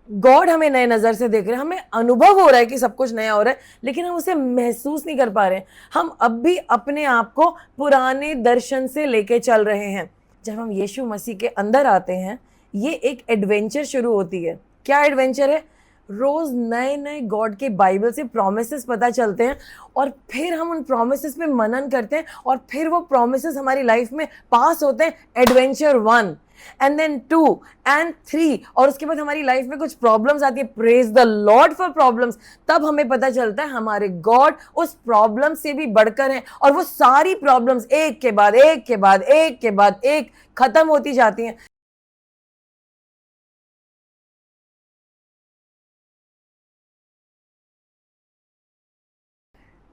God हमें नए नज़र से देख रहे हैं, हमें अनुभव हो रहा है कि सब कुछ नया हो रहा है, लेकिन हम उसे महसूस नहीं कर पा रहे हैं। हम अब भी अपने आप को पुराने दर्शन से लेके चल रहे हैं। जब हम यीशु मसीह के अंदर आते हैं, ये एक एडवेंचर शुरू होती है। क्या एडवेंचर है? रोज नए नए गॉड के बाइबल से प्रोमिसेस पता चलते हैं, और फिर हम उन प्रोमिसेस पे मनन करते हैं, और फिर वो प्रोमिसेस हमारी लाइफ में पास होते हैं। एडवेंचर 1 एंड देन 2 एंड 3, और उसके बाद हमारी लाइफ में कुछ प्रॉब्लम्स आती है। Praise the Lord for problems. तब हमें पता चलता है हमारे गॉड उस प्रॉब्लम से भी बढ़कर हैं, और वो सारी प्रॉब्लम्स एक के बाद एक के बाद एक के बाद एक खत्म होती जाती हैं।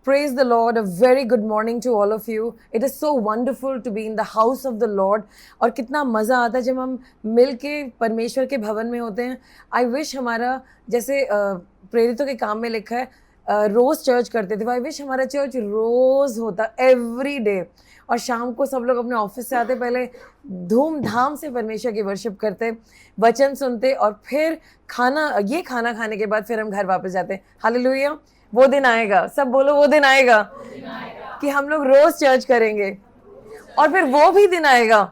Praise the Lord. A very good morning to all of you. It is so wonderful to be in the house of the Lord. और कितना मज़ा आता है जब हम मिल के परमेश्वर के भवन में होते हैं। आई विश हमारा, जैसे प्रेरितों के काम में लिखा है, रोज़ चर्च करते थे। आई विश हमारा चर्च रोज़ होता, एवरी डे। और शाम को सब लोग अपने ऑफिस से आते, पहले धूमधाम से परमेश्वर की वर्शिप करते, वचन सुनते, और फिर खाना खाने के बाद फिर हम घर वापस जाते। हालेलुया। वो दिन आएगा, सब बोलो वो दिन आएगा कि हम लोग रोज चर्च करेंगे, और फिर वो भी दिन आएगा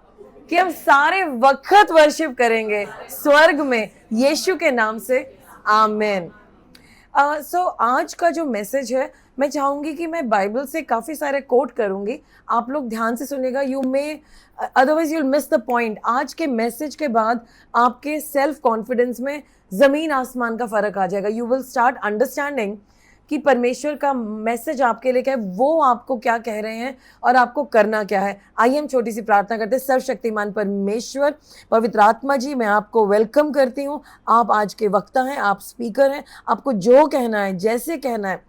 कि हम सारे वक्त वर्शिप करेंगे स्वर्ग में यीशु के नाम से। आमीन। सो आज का जो मैसेज है, मैं चाहूंगी कि मैं बाइबल से काफ़ी सारे कोट करूंगी। आप लोग ध्यान से सुनिएगा, you may otherwise you'll miss the point. आज के मैसेज के बाद आपके सेल्फ कॉन्फिडेंस में ज़मीन आसमान का फ़र्क आ जाएगा। यू विल स्टार्ट अंडरस्टैंडिंग कि परमेश्वर का मैसेज आपके लिए क्या है, वो आपको क्या कह रहे हैं, और आपको करना क्या है। आइए हम छोटी सी प्रार्थना करते हैं। सर्वशक्तिमान परमेश्वर, पवित्र आत्मा जी, मैं आपको वेलकम करती हूँ। आप आज के वक्ता हैं, आप स्पीकर हैं। आपको जो कहना है, जैसे कहना है,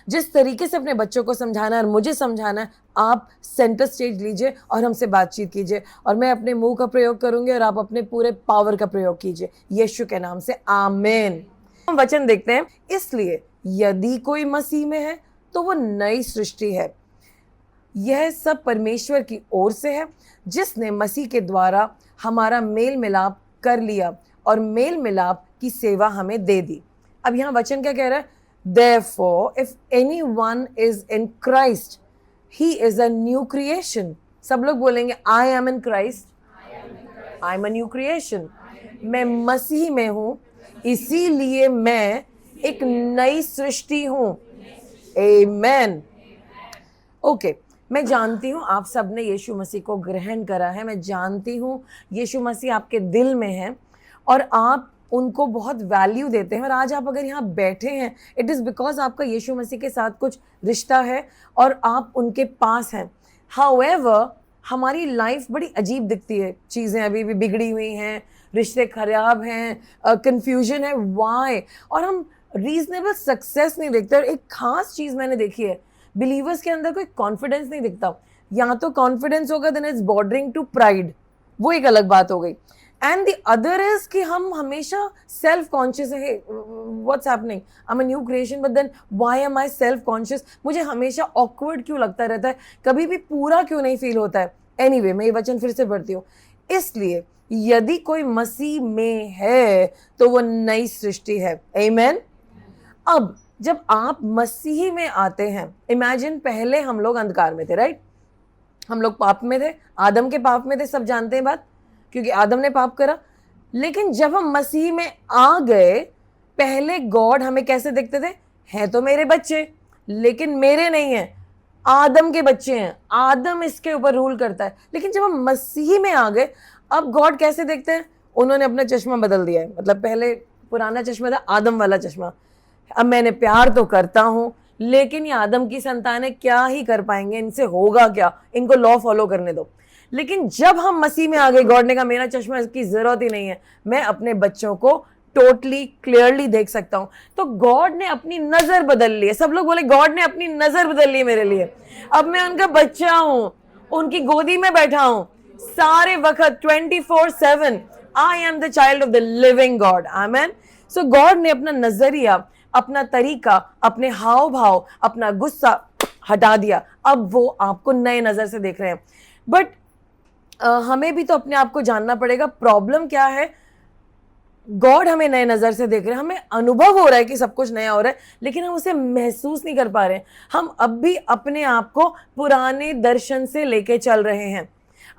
जिस तरीके से अपने बच्चों को समझाना है और मुझे समझाना है, आप सेंटर स्टेज लीजिए और हमसे बातचीत कीजिए। और मैं अपने मुंह का प्रयोग करूंगी और आप अपने पूरे पावर का प्रयोग कीजिए, यीशु के नाम से। आमीन। हम वचन देखते हैं। इसलिए यदि कोई मसीह में है तो वो नई सृष्टि है। यह सब परमेश्वर की ओर से है, जिसने मसीह के द्वारा हमारा मेल मिलाप कर लिया और मेल मिलाप की सेवा हमें दे दी। अब यहाँ वचन क्या कह रहा है? Therefore, if anyone is in Christ, he is a new creation. सब लोग बोलेंगे I am in Christ. I am a new creation. मैं मसीह में हूँ, इसीलिए मैं एक नई सृष्टि हूँ। आमेन। ओके, मैं जानती हूँ आप सब ने यीशु मसीह को ग्रहण करा है। मैं जानती हूँ यीशु मसीह आपके दिल में है और आप उनको बहुत वैल्यू देते हैं। और आज आप अगर यहाँ बैठे हैं, इट इज़ बिकॉज आपका यीशु मसीह के साथ कुछ रिश्ता है और आप उनके पास हैं। हाउएवर, हमारी लाइफ बड़ी अजीब दिखती है, चीज़ें अभी भी बिगड़ी हुई हैं, रिश्ते खराब हैं, कंफ्यूजन है, वाई, और हम रीजनेबल सक्सेस नहीं देखते। और एक खास चीज़ मैंने देखी है, बिलीवर्स के अंदर कोई कॉन्फिडेंस नहीं दिखता। या तो कॉन्फिडेंस होगा, then it's bordering to pride, वो एक अलग बात हो गई। एंड द अदर इज कि हम हमेशा सेल्फ कॉन्शियस है। What's happening, I am a new creation, but then why am I self conscious? मुझे हमेशा ऑकवर्ड क्यों लगता रहता है, कभी भी पूरा क्यों नहीं फील होता है? एनीवे, मैं ये वचन फिर से पढ़ती हूँ। इसलिए यदि कोई मसीह में है तो वो नई सृष्टि है। आमीन। अब जब आप मसीह में आते हैं, इमेजिन पहले हम लोग अंधकार में थे, राइट? हम लोग पाप में थे, आदम के पाप में थे, सब जानते हैं बात, क्योंकि आदम ने पाप करा। लेकिन जब हम मसीह में आ गए, पहले गॉड हमें कैसे देखते थे? हैं तो मेरे बच्चे, लेकिन मेरे नहीं हैं, आदम के बच्चे हैं, आदम इसके ऊपर रूल करता है। लेकिन जब हम मसीह में आ गए, अब गॉड कैसे देखते हैं? उन्होंने अपना चश्मा बदल दिया है। मतलब पहले पुराना चश्मा था, आदम वाला चश्मा। अब मैंने प्यार तो करता हूं, लेकिन ये आदम की संतानें क्या ही कर पाएंगे, इनसे होगा क्या, इनको लॉ फॉलो करने दो। लेकिन जब हम मसीह में आ गए, गॉड ने कहा मेरा चश्मा इसकी जरूरत ही नहीं है, मैं अपने बच्चों को टोटली क्लियरली देख सकता हूं। तो गॉड ने अपनी नजर बदल ली है। सब लोग बोले गॉड ने अपनी नजर बदल ली है मेरे लिए। अब मैं उनका बच्चा हूं, उनकी गोदी में बैठा हूं सारे वक्त 24/7। आई am the child of the living God. Amen. So God ने अपना नजरिया, अपना तरीका, अपने हाव भाव, अपना गुस्सा हटा दिया। अब वो आपको नए नजर से देख रहे हैं। बट हमें भी तो अपने आप को जानना पड़ेगा, प्रॉब्लम क्या है? गॉड हमें नए नज़र से देख रहे हैं, हमें अनुभव हो रहा है कि सब कुछ नया हो रहा है, लेकिन हम उसे महसूस नहीं कर पा रहे हैं। हम अब भी अपने आप को पुराने दर्शन से लेके चल रहे हैं।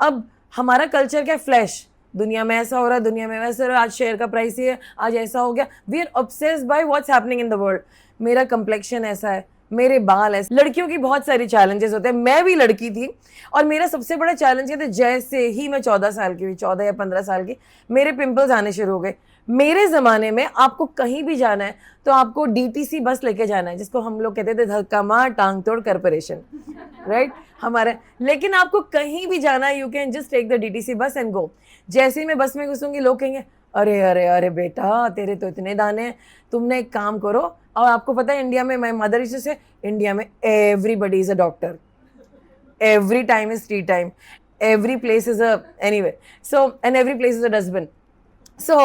अब हमारा कल्चर क्या, फ्लैश, दुनिया में ऐसा हो रहा है, दुनिया में वैसा हो रहा है, आज शेयर का प्राइस ये है, आज ऐसा हो गया। We are obsessed by what's happening in the world. मेरा कंप्लेक्शन ऐसा है, मेरे बाल ऐसे। लड़कियों की बहुत सारी चैलेंजेस होते हैं, मैं भी लड़की थी और मेरा सबसे बड़ा चैलेंज ये था, जैसे ही मैं 14 साल की हुई, 14 या 15 साल की, मेरे पिंपल्स आने शुरू हो गए। मेरे ज़माने में आपको कहीं भी जाना है तो आपको डीटीसी बस लेके जाना है, जिसको हम लोग कहते थे धक्का मार टांग तोड़ कॉर्पोरेशन, राइट हमारे। लेकिन आपको कहीं भी जाना है, you can just take the DTC bus and go. जैसे ही मैं बस में घुसूंगी, लोग कहेंगे अरे अरे अरे बेटा, तेरे तो इतने दाने हैं, तुमने एक काम करो। और आपको पता है इंडिया में, माय मदर यूज्ड टू से, इंडिया में everybody is a doctor, every time is tea time, every place is a anyway, so and every place is a dustbin. So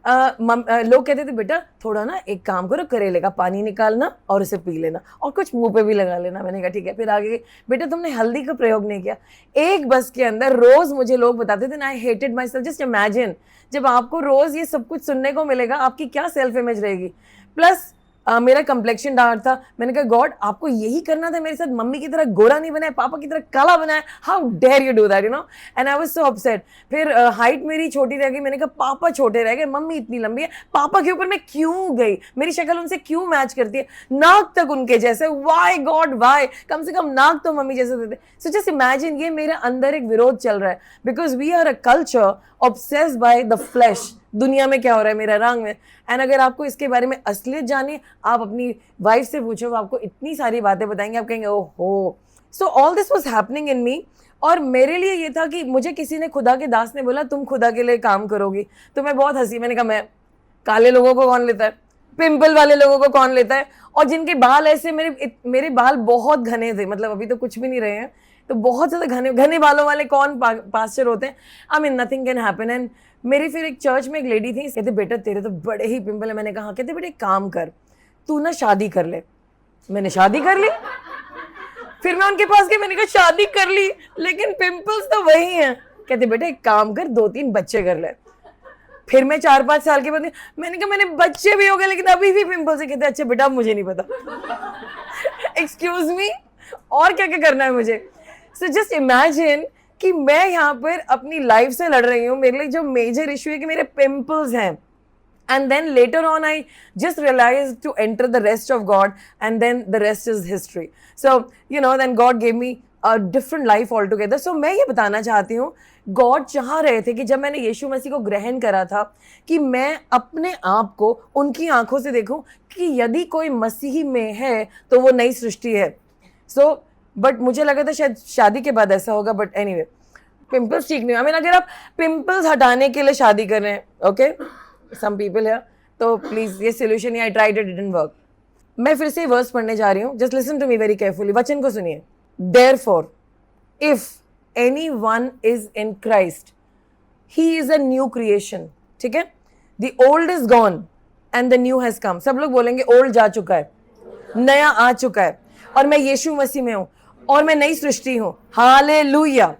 लोग कहते थे बेटा थोड़ा ना एक काम करो, करेले का पानी निकालना और उसे पी लेना और कुछ मुंह पे भी लगा लेना। मैंने कहा ठीक है। फिर आगे, बेटा तुमने हल्दी का प्रयोग नहीं किया। एक बस के अंदर रोज मुझे लोग बताते थे, I hated my self. Just imagine, जब आपको रोज ये सब कुछ सुनने को मिलेगा, आपकी क्या सेल्फ इमेज रहेगी। प्लस मेरा कंप्लेक्शन डार्क था। मैंने कहा गॉड, आपको यही करना था मेरे साथ, मम्मी की तरह गोरा नहीं बनाया, पापा की तरह काला बनाया, how dare you do that, you know. And I was so upset. फिर हाइट मेरी छोटी रह गई। मैंने कहा पापा छोटे रह गए, मम्मी इतनी लंबी है, पापा के ऊपर मैं क्यों गई, मेरी शक्ल उनसे क्यों मैच करती है, नाक तक उनके जैसे, वाई गॉड वाई, कम से कम नाक तो मम्मी जैसे देते। सो जस्ट इमेजिन, ये मेरे अंदर एक विरोध चल रहा है, because we are a culture obsessed by the flash. दुनिया में क्या हो रहा है, मेरा रंग में। एंड अगर आपको इसके बारे में असलियत जानी, आप अपनी वाइफ से पूछो, वो आपको इतनी सारी बातें बताएंगे, आप कहेंगे ओहो। So all this was happening in me. और मेरे लिए ये था कि मुझे किसी ने, खुदा के दास ने बोला तुम खुदा के लिए काम करोगी। तो मैं बहुत हंसी। मैंने कहा मैं, काले लोगों को कौन लेता है, पिंपल वाले लोगों को कौन लेता है, और जिनके बाल ऐसे, मेरे बाल बहुत घने थे, मतलब अभी तो कुछ भी नहीं रहे हैं, तो बहुत ज़्यादा घने घने बालों वाले कौन पास्टर होते हैं। I mean nothing can happen. And मेरी फिर एक चर्च में एक लेडी थी, कहते बेटा तेरे तो बड़े ही पिंपल है। मैंने कहा, कहते बेटे काम कर, तू ना शादी कर ले। मैंने शादी कर ली। फिर मैं उनके पास गई, मैंने कहा शादी कर ली लेकिन पिंपल्स तो वही हैं। कहते बेटा एक काम कर, 2-3 बच्चे कर ले। फिर मैं 4-5 साल के बाद, मैंने कहा मैंने बच्चे भी हो गए लेकिन अभी भी पिंपल्स है। कहते अच्छा बेटा मुझे नहीं पता। एक्सक्यूज मी, और क्या क्या करना है मुझे। सो जस्ट इमेजिन कि मैं यहाँ पर अपनी लाइफ से लड़ रही हूँ। मेरे लिए जो मेजर इशू है कि मेरे पिंपल्स हैं। And then later on, I just realized to enter the rest of God, and then the rest is history. So, you know, then God gave me a different life altogether. So, मैं ये बताना चाहती हूँ, God चाह रहे थे कि जब मैंने यीशु मसीह को ग्रहण करा था, कि मैं अपने आप को उनकी आंखों से देखूं कि यदि कोई मसीही में है तो वो नई सृष्टि है। So, बट मुझे लगा था शायद शादी के बाद ऐसा होगा, बट एनीवे पिंपल्स ठीक नहीं। आई मीन अगर आप पिंपल्स हटाने के लिए शादी कर रहे हैं, ओके, सम पीपल है, तो प्लीज ये solution, I tried it, didn't work. मैं फिर से वर्स पढ़ने जा रही हूँ, just listen to me very carefully, वचन को सुनिए। Therefore if anyone is in Christ, he is a new creation. ठीक है, the old is gone and the new has come. सब लोग बोलेंगे ओल्ड जा चुका है, नया आ चुका है, और मैं यीशु मसीह में हूं और मैं नई सृष्टि हूं। हालेलुया।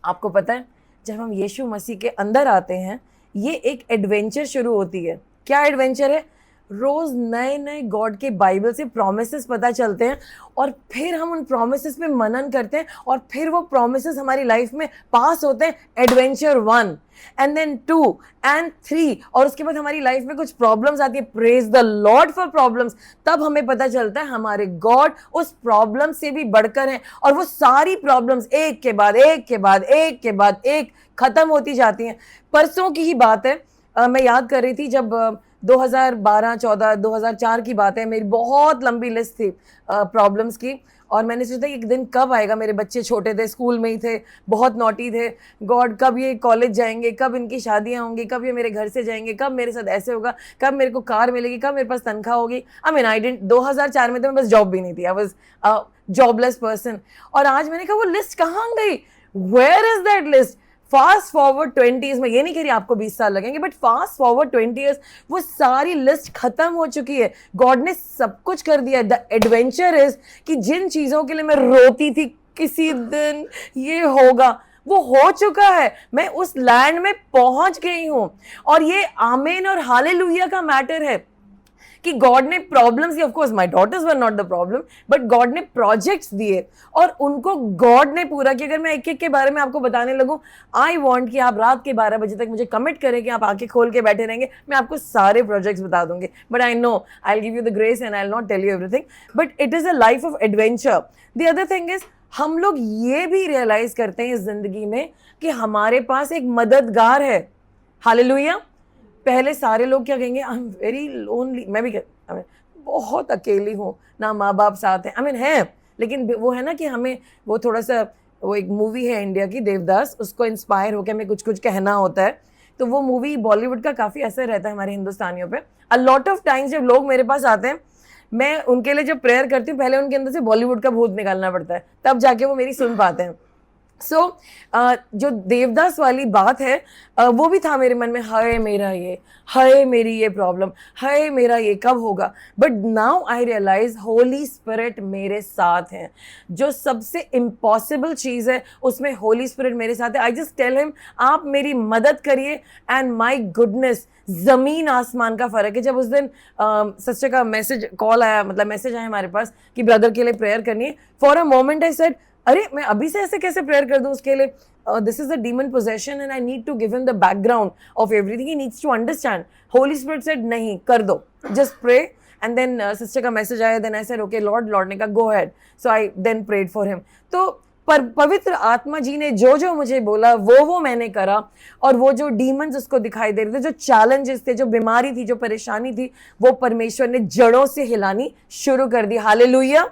आपको पता है, जब हम यीशु मसीह के अंदर आते हैं, ये एक एडवेंचर शुरू होती है। क्या एडवेंचर है? रोज नए नए गॉड के बाइबल से प्रॉमिसेस पता चलते हैं, और फिर हम उन प्रॉमिसेस पे मनन करते हैं, और फिर वो प्रॉमिसेस हमारी लाइफ में पास होते हैं। एडवेंचर 1 एंड देन 2 एंड 3, और उसके बाद हमारी लाइफ में कुछ प्रॉब्लम्स आती है। Praise the Lord for problems. तब हमें पता चलता है हमारे गॉड उस प्रॉब्लम से भी बढ़कर हैं, और वो सारी प्रॉब्लम्स एक के बाद एक के बाद एक के बाद एक खत्म होती जाती हैं। परसों की ही बात है, मैं याद कर रही थी, जब 2012, 14, 2004 की बात है, मेरी बहुत लंबी लिस्ट थी प्रॉब्लम्स की, और मैंने सोचा एक दिन कब आएगा। मेरे बच्चे छोटे थे, स्कूल में ही थे, बहुत नॉटी थे। गॉड कब ये कॉलेज जाएंगे, कब इनकी शादियां होंगी, कब ये मेरे घर से जाएंगे, कब मेरे साथ ऐसे होगा, कब मेरे को कार मिलेगी, कब मेरे पास तनख्वाह होगी। आई मीन आई डिडंट, 2004 में तो मैं बस जॉब भी नहीं थी, आई वाज जॉबलेस पर्सन। और आज मैंने कहा वो लिस्ट कहाँ गई, where is that list. Fast forward 20 में, ये नहीं कह रही आपको 20 साल लगेंगे, बट फास्ट फॉरवर्ड 20 ईयर्स, वो सारी लिस्ट खत्म हो चुकी है। गॉड ने सब कुछ कर दिया। द एडवेंचर इज कि जिन चीजों के लिए मैं रोती थी किसी दिन ये होगा, वो हो चुका है, मैं उस लैंड में पहुंच गई हूं। और ये आमीन और हालेलुया का मैटर है कि गॉड ने प्रॉब्लम्स दिए। Of course my daughters were not the problem, but God ने प्रोजेक्ट्स दिए और उनको गॉड ने पूरा किया। अगर मैं एक एक के बारे में आपको बताने लगूं, आई वांट कि आप रात के 12 बजे तक मुझे कमिट करें कि आप आंखें खोल के बैठे रहेंगे, मैं आपको सारे प्रोजेक्ट्स बता दूंगी। But I know I will give you the grace and I will not tell you everything, but it is a life of adventure. The other thing is, हम लोग ये भी रियलाइज करते हैं इस जिंदगी में कि हमारे पास एक मददगार है। हालेलुया। पहले सारे लोग क्या कहेंगे, आई एम वेरी लोनली, मैं भी I mean, बहुत अकेली हूँ, ना माँ बाप साथ हैं, है, लेकिन वो है ना कि हमें वो थोड़ा सा, वो एक मूवी है इंडिया की देवदास, उसको इंस्पायर होकर हमें कुछ कुछ कहना होता है। तो वो मूवी बॉलीवुड का काफ़ी असर रहता है हमारे हिंदुस्तानियों पे। अ लॉट ऑफ टाइम्स जब लोग मेरे पास आते हैं, मैं उनके लिए जब प्रेयर करती हूँ, पहले उनके अंदर से बॉलीवुड का भूत निकालना पड़ता है, तब जाके वो मेरी सुन पाते हैं। सो जो देवदास वाली बात है, वो भी था मेरे मन में, हाय मेरा ये, हाय मेरी ये प्रॉब्लम, हाय मेरा ये कब होगा। But now I realize holy spirit मेरे साथ हैं। जो सबसे इम्पॉसिबल चीज़ है उसमें होली स्पिरिट मेरे साथ है। आई जस्ट टेल हिम, आप मेरी मदद करिए, एंड माई गुडनेस, ज़मीन आसमान का फ़र्क है। जब उस दिन सच्चे का मैसेज कॉल आया, मतलब मैसेज आया हमारे पास कि ब्रदर के लिए प्रेयर करनी है, for a moment I said, अरे मैं अभी से ऐसे कैसे प्रेयर कर दूं उसके लिए, this is a demon possession and I need to give him the background of everything, he needs to understand. Holy spirit said नहीं, कर दो, just pray. And then sister का मैसेज आया, then I said okay Lord, Lord ने कहा go ahead, so I then prayed for him. तो पवित्र आत्मा जी ने जो जो मुझे बोला वो मैंने करा, और वो जो डीमंस उसको दिखाई दे रहे थे, जो चैलेंजेस थे, जो बीमारी थी, जो परेशानी थी, वो परमेश्वर ने जड़ों से हिलानी शुरू कर दी। हालेलुया।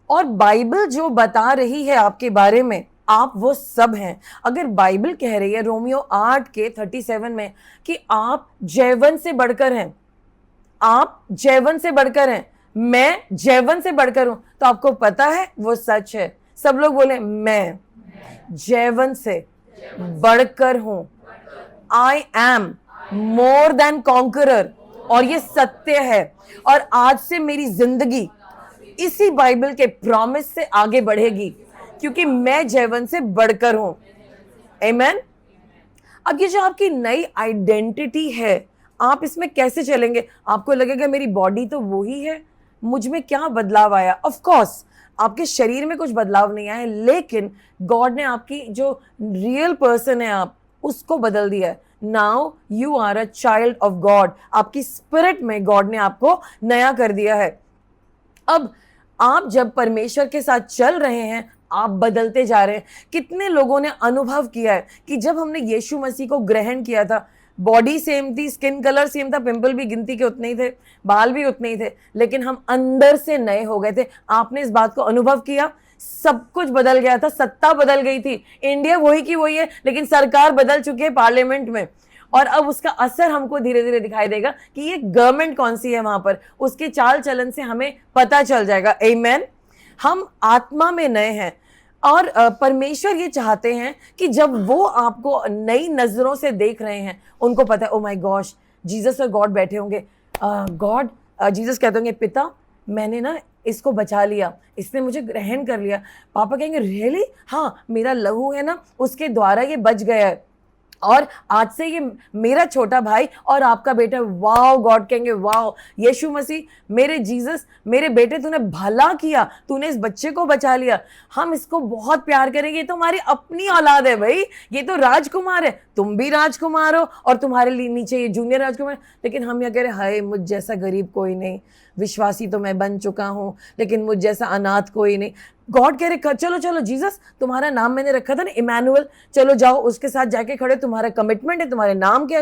और बाइबल जो बता रही है आपके बारे में, आप वो सब हैं। अगर बाइबल कह रही है रोमियो 8:37 में कि आप जैवन से बढ़कर हैं, आप जैवन से बढ़कर हैं, मैं जैवन से बढ़कर हूं, तो आपको पता है वो सच है। सब लोग बोले, मैं जैवन से बढ़कर हूं, I am more than conqueror, और ये सत्य है। और आज से मेरी जिंदगी इसी बाइबल के प्रॉमिस से आगे बढ़ेगी, क्योंकि मैं जैवन से बढ़कर हूं। आमीन। अब ये जो आपकी नई आइडेंटिटी है, आप इसमें कैसे चलेंगे? आपको लगेगा मेरी बॉडी तो वही है, मुझ में क्या बदलाव आया? ऑफ कोर्स आपके शरीर में कुछ बदलाव नहीं आया, लेकिन गॉड ने आपकी जो रियल पर्सन है आप, उसको बदल दिया है। Now you are a child of God. आपकी स्पिरिट में गॉड ने आपको नया कर दिया है। अब आप जब परमेश्वर के साथ चल रहे हैं, आप बदलते जा रहे हैं। कितने लोगों ने अनुभव किया है कि जब हमने यीशु मसीह को ग्रहण किया था, बॉडी सेम थी, स्किन कलर सेम था, पिंपल भी गिनती के उतने ही थे, बाल भी उतने ही थे, लेकिन हम अंदर से नए हो गए थे। आपने इस बात को अनुभव किया? सब कुछ बदल गया था, सत्ता बदल गई थी। इंडिया वही की वही है, लेकिन सरकार बदल चुकी है पार्लियामेंट में, और अब उसका असर हमको धीरे धीरे दिखाई देगा कि ये गवर्नमेंट कौन सी है वहां पर, उसके चाल चलन से हमें पता चल जाएगा। आमीन। हम आत्मा में नए हैं, और परमेश्वर ये चाहते हैं कि जब वो आपको नई नजरों से देख रहे हैं, उनको पता है ओ माय गॉश, जीसस और गॉड बैठे होंगे, गॉड, जीसस कहते होंगे पिता मैंने ना इसको बचा लिया, इसने मुझे ग्रहण कर लिया। पापा कहेंगे रियली, हाँ मेरा लहू है ना, उसके द्वारा ये बच गया है, और आज से ये मेरा छोटा भाई और आपका बेटा। वाओ, गॉड कहेंगे वाओ यीशु मसीह, मेरे जीसस, मेरे बेटे, तूने भला किया, तूने इस बच्चे को बचा लिया। हम इसको बहुत प्यार करेंगे, ये तो हमारी अपनी औलाद है भाई, ये तो राजकुमार है, तुम भी राजकुमार हो, और तुम्हारे लिए नीचे ये जूनियर राजकुमार। लेकिन हम ये कह रहे, हाय मुझ जैसा गरीब कोई नहीं, विश्वासी तो मैं बन चुका हूँ, लेकिन मुझ जैसा अनाथ कोई नहीं। गॉड कह रहे चलो चलो जीसस, तुम्हारा नाम मैंने रखा था ना इमैनुअल, चलो जाओ उसके साथ जाके खड़े, तुम्हारा कमिटमेंट है तुम्हारे नाम के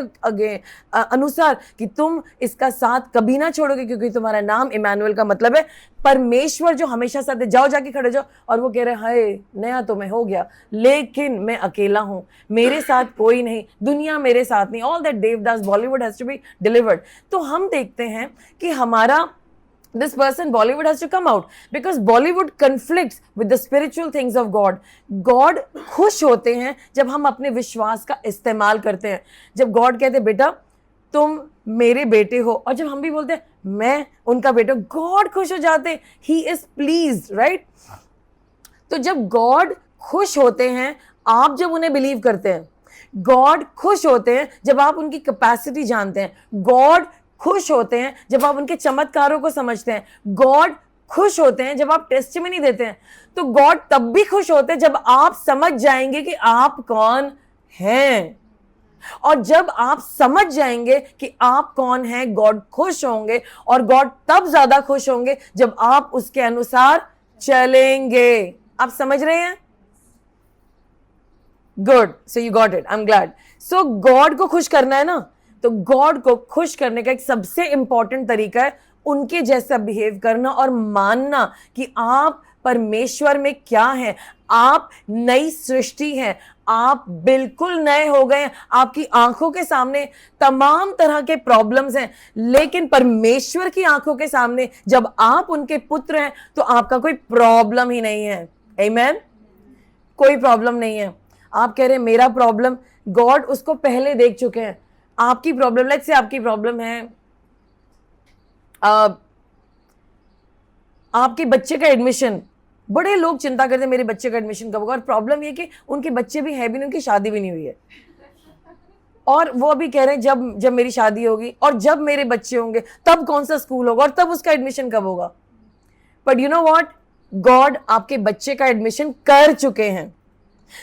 अनुसार कि तुम इसका साथ कभी ना छोड़ोगे, क्योंकि तुम्हारा नाम इमैनुअल का मतलब है परमेश्वर जो हमेशा साथ है। जाओ जाके खड़े जाओ। और वो कह रहे हाय नया तो मैं हो गया, लेकिन मैं अकेला हूँ, मेरे साथ कोई नहीं, दुनिया मेरे साथ नहीं। All that Devdas Bollywood has to be delivered. तो हम देखते हैं कि हमारा this person Bollywood has to come out, because Bollywood conflicts with the spiritual things of God. God खुश होते हैं जब हम अपने विश्वास का इस्तेमाल करते हैं। जब God कहते हैं बेटा तुम मेरे बेटे हो, और जब हम भी बोलते हैं मैं उनका बेटा, God खुश हो जाते हैं, He is pleased, right? तो जब God खुश होते हैं, आप जब उन्हें बिलीव करते हैं, गॉड खुश होते हैं जब आप उनकी कैपेसिटी जानते हैं, गॉड खुश होते हैं जब आप उनके चमत्कारों को समझते हैं, गॉड खुश होते हैं जब आप टेस्टिमनी देते हैं, तो गॉड तब भी खुश होते हैं जब आप समझ जाएंगे कि आप कौन हैं। और जब आप समझ जाएंगे कि आप कौन हैं, गॉड खुश होंगे, और गॉड तब ज्यादा खुश होंगे जब आप उसके अनुसार चलेंगे। आप समझ रहे हैं? Good, so you got it, I am glad. So God को खुश करना है ना, तो गॉड को खुश करने का एक सबसे इंपॉर्टेंट तरीका है उनके जैसा बिहेव करना और मानना कि आप परमेश्वर में क्या हैं। आप नई सृष्टि हैं, आप बिल्कुल नए हो गए हैं। आपकी आंखों के सामने तमाम तरह के प्रॉब्लम्स हैं, लेकिन परमेश्वर की आंखों के सामने जब आप उनके पुत्र हैं तो आपका कोई प्रॉब्लम ही नहीं है। आमीन। कोई प्रॉब्लम नहीं है। आप कह रहे हैं मेरा प्रॉब्लम, गॉड उसको पहले देख चुके हैं। आपकी प्रॉब्लम, लेट्स से आपकी प्रॉब्लम है आपके बच्चे का एडमिशन। बड़े लोग चिंता करते हैं मेरे बच्चे का एडमिशन कब होगा, और प्रॉब्लम ये कि उनके बच्चे भी है भी नहीं, उनकी शादी भी नहीं हुई है, और वो अभी कह रहे हैं जब जब मेरी शादी होगी और जब मेरे बच्चे होंगे तब कौन सा स्कूल होगा और तब उसका एडमिशन कब होगा। But you know what, God आपके बच्चे का एडमिशन कर चुके हैं,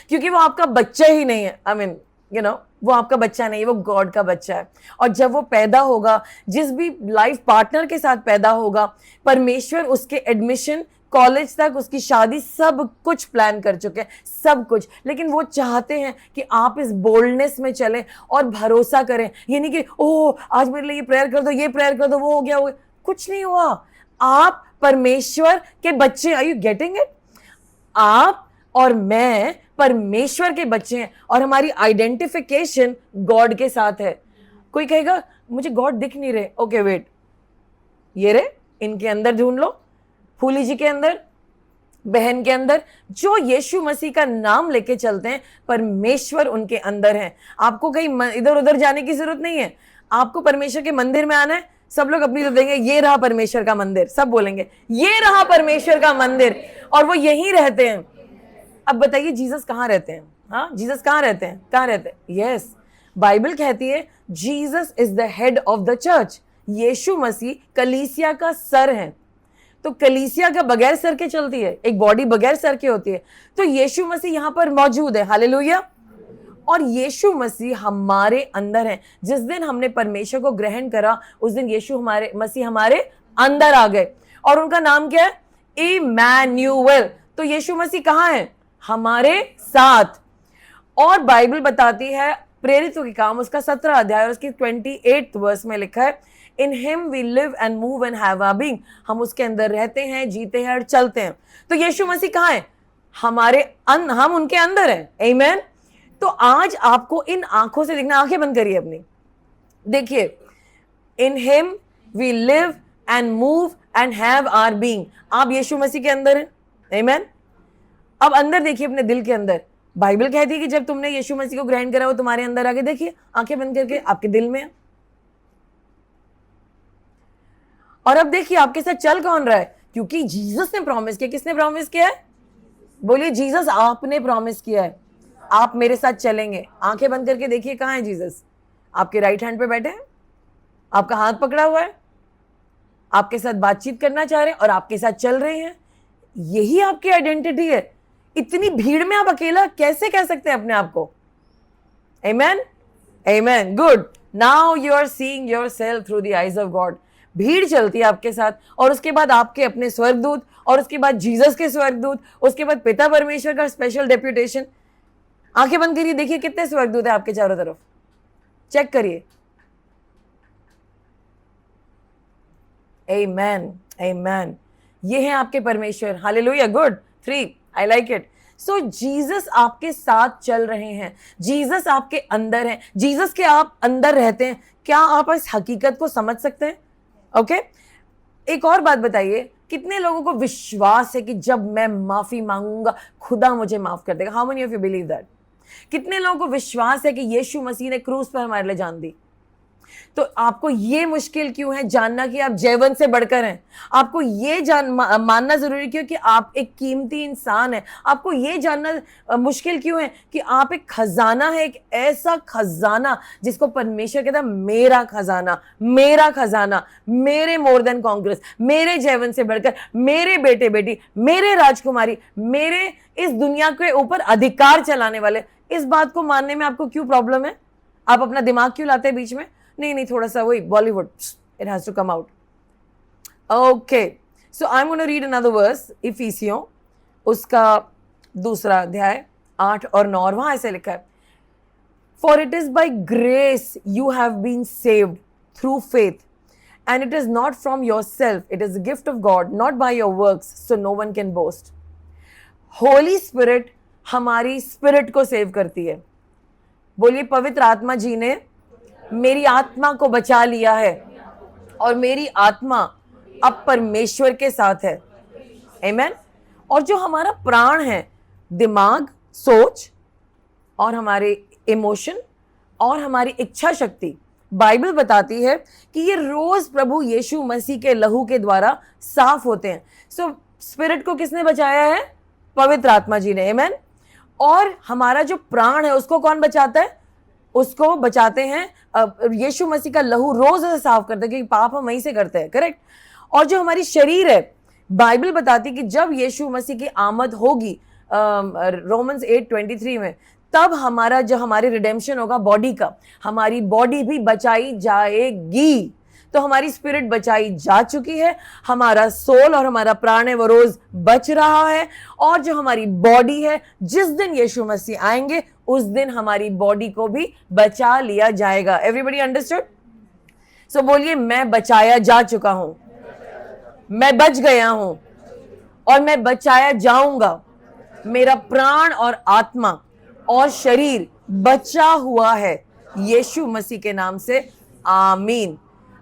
क्योंकि वो आपका बच्चा ही नहीं है। आई मीन यू नो, वो आपका बच्चा नहीं है, वो गॉड का बच्चा है। और जब वो पैदा होगा, जिस भी लाइफ पार्टनर के साथ पैदा होगा, परमेश्वर उसके एडमिशन, कॉलेज तक, उसकी शादी, सब कुछ प्लान कर चुके हैं, सब कुछ। लेकिन वो चाहते हैं कि आप इस बोल्डनेस में चलें और भरोसा करें। ये नहीं कि ओह आज मेरे लिए ये प्रेयर कर दो, ये प्रेयर कर दो, वो हो गया, वो कुछ नहीं हुआ। आप परमेश्वर के बच्चे। Are you getting it? आप और मैं परमेश्वर के बच्चे हैं और हमारी आइडेंटिफिकेशन गॉड के साथ है। कोई कहेगा मुझे गॉड दिख नहीं रहे, ओके वेट, ये रे, इनके अंदर ढूंढ लो, फूली जी के अंदर, बहन के अंदर, जो यीशु मसीह का नाम लेके चलते हैं, परमेश्वर उनके अंदर है। आपको कहीं इधर उधर जाने की जरूरत नहीं है। आपको परमेश्वर के मंदिर में आना है। सब लोग अपनी तरफ देंगे, ये रहा परमेश्वर का मंदिर, सब बोलेंगे ये रहा परमेश्वर का मंदिर, और वो यहीं रहते हैं। अब बताइए जीसस कहाँ रहते हैं? हाँ, जीसस कहाँ रहते हैं? कहाँ रहते हैं? यस, बाइबल कहती है Jesus is the head of the church. Yeshu Masih कलीसिया का सर है। तो कलीसिया का बगैर सर के चलती है, एक बॉडी बगैर सर के होती है। तो यीशु मसीह यहां पर मौजूद है। हालेलुया। और यीशु मसीह हमारे अंदर है। जिस दिन हमने परमेश्वर को ग्रहण करा, उस दिन यीशु मसीह हमारे अंदर आ गए, और उनका नाम क्या है? इमैन्युअल। तो यीशु मसीह कहाँ है? हमारे साथ। और बाइबल बताती है, प्रेरितों के काम उसका 17 अध्याय और उसकी 28 वर्स में लिखा है, in him we live and move and have our being. हम उसके अंदर रहते हैं, जीते हैं और चलते हैं। तो यीशु मसीह कहाँ है? हम उनके अंदर हैं। आमीन। तो आज आपको इन आंखों से देखना, आंखें बंद करिए अपनी, देखिए, in him we live and move and have our being. आप यीशु मसीह के अंदर हैं। आमीन। अब अंदर देखिए, अपने दिल के अंदर। बाइबल कहती है कि जब तुमने यीशु मसीह को ग्रहण करा, वो तुम्हारे अंदर आके, देखिए आंखें बंद करके, आपके दिल में है। और अब देखिए आपके साथ चल कौन रहा है, क्योंकि जीसस ने प्रॉमिस किया। किसने प्रॉमिस किया है? बोलिए जीसस, आपने प्रॉमिस किया है आप मेरे साथ चलेंगे। आंखें बंद करके देखिए, कहाँ है जीसस? आपके राइट हैंड पे बैठे हैं, आपका हाथ पकड़ा हुआ है, आपके साथ बातचीत करना चाह रहे हैं और आपके साथ चल रहे हैं। यही आपकी आइडेंटिटी है। इतनी भीड़ में आप अकेला कैसे कह सकते हैं अपने आप को? Amen, amen, good. Now you are seeing yourself through the eyes of God. भीड़ चलती है आपके साथ, और उसके बाद आपके अपने स्वर्गदूत, और उसके बाद जीसस के स्वर्गदूत, उसके बाद पिता परमेश्वर का स्पेशल डेप्यूटेशन। आंखें बंद करिए, देखिए कितने स्वर्गदूत है आपके चारों तरफ, चेक करिए। आमेन, आमेन। ये है आपके परमेश्वर। Hallelujah, good. 3, I like it. So Jesus आपके साथ चल रहे हैं, जीसस आपके अंदर है, जीसस के आप अंदर रहते हैं। क्या आप इस हकीकत को समझ सकते हैं? ओके एक और बात बताइए, कितने लोगों को विश्वास है कि जब मैं माफी मांगूंगा खुदा मुझे माफ कर देगा? How many of you believe that? कितने लोगों को विश्वास है कि यीशु मसीह ने क्रूस पर हमारे लिए जान दी? तो आपको ये मुश्किल क्यों है जानना कि आप जयवंत से बढ़कर हैं? आपको ये मानना जरूरी क्यों कि आप एक कीमती इंसान हैं? आपको ये जानना मुश्किल क्यों है कि आप एक खजाना है, एक ऐसा खजाना जिसको परमेश्वर कहता है मेरा खजाना, मेरा खजाना, मेरे मोर देन कांग्रेस, मेरे जयवंत से बढ़कर, मेरे बेटे बेटी, मेरे राजकुमारी, मेरे इस दुनिया के ऊपर अधिकार चलाने वाले। इस बात को मानने में आपको क्यों प्रॉब्लम है? आप अपना दिमाग क्यों लाते हैं बीच में? नहीं, थोड़ा सा वही Bollywood, it has to come out. Okay, so I am going to read another verse, इफिसियों उसका दूसरा अध्याय 8 और 9, और वहां ऐसे लिखा है, for it is by grace you have been saved through faith, and it is not from yourself, it is a gift of God, not by your works, so no one can boast. Holy spirit हमारी spirit को save करती है। बोलिए, पवित्र आत्मा जी ने मेरी आत्मा को बचा लिया है और मेरी आत्मा अब परमेश्वर के साथ है। आमीन। और जो हमारा प्राण है, दिमाग, सोच और हमारे इमोशन और हमारी इच्छा शक्ति, बाइबल बताती है कि ये रोज प्रभु यीशु मसीह के लहू के द्वारा साफ होते हैं। सो स्पिरिट को किसने बचाया है? पवित्र आत्मा जी ने। आमीन। और हमारा जो प्राण है उसको कौन बचाता है? उसको बचाते हैं यीशु मसीह का लहू रोज साफ करता है, क्योंकि पाप हम वहीं से करते हैं, करेक्ट। और जो हमारी शरीर है, बाइबल बताती है कि जब यीशु मसीह की आमद होगी रोमन्स 8:23 में, तब हमारा जो हमारी रिडेम्पशन होगा बॉडी का, हमारी बॉडी भी बचाई जाएगी। तो हमारी स्पिरिट बचाई जा चुकी है, हमारा सोल और हमारा प्राण है वो रोज बच रहा है। और जो हमारी बॉडी है, जिस दिन यीशु मसीह आएंगे उस दिन हमारी बॉडी को भी बचा लिया जाएगा। Everybody understood? सो बोलिए, मैं बचाया जा चुका हूं, मैं बच गया हूं और मैं बचाया जाऊंगा। मेरा प्राण और आत्मा और शरीर बचा हुआ है यीशु मसीह के नाम से। आमीन।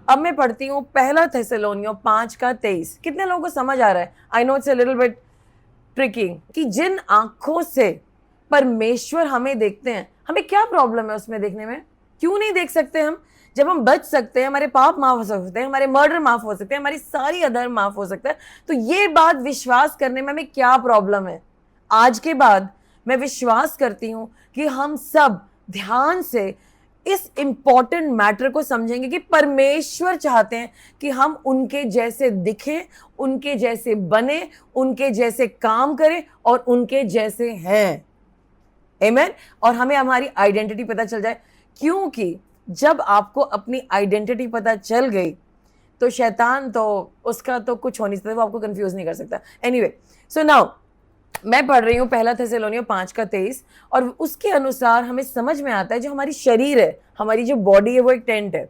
अब मैं पढ़ती हूँ पहला थेसलोनियों 5:23। कितने लोगों को समझ आ रहा है? I know it's a little bit tricky. कि जिन आंखों से परमेश्वर हमें देखते हैं, हमें क्या प्रॉब्लम है उसमें देखने में? क्यों नहीं देख सकते हम? जब हम बच सकते हैं, हमारे पाप माफ हो सकते हैं, हमारे मर्डर माफ हो सकते हैं, हमारी सारी अधर्म माफ हो सकता है, तो ये बात विश्वास करने में हमें क्या प्रॉब्लम है? आज के बाद मैं विश्वास करती हूं कि हम सब ध्यान से इस इंपॉर्टेंट मैटर को समझेंगे कि परमेश्वर चाहते हैं कि हम उनके जैसे दिखें, उनके जैसे बने, उनके जैसे काम करें और उनके जैसे हैं। आमीन। और हमें हमारी आइडेंटिटी पता चल जाए, क्योंकि जब आपको अपनी आइडेंटिटी पता चल गई तो शैतान तो उसका तो कुछ हो नहीं सकता, वो आपको कंफ्यूज नहीं कर सकता। एनीवे, सो नाउ मैं पढ़ रही हूँ पहला थेसलोनियों 5:23, और उसके अनुसार हमें समझ में आता है जो हमारी शरीर है, हमारी जो बॉडी है, वो एक टेंट है।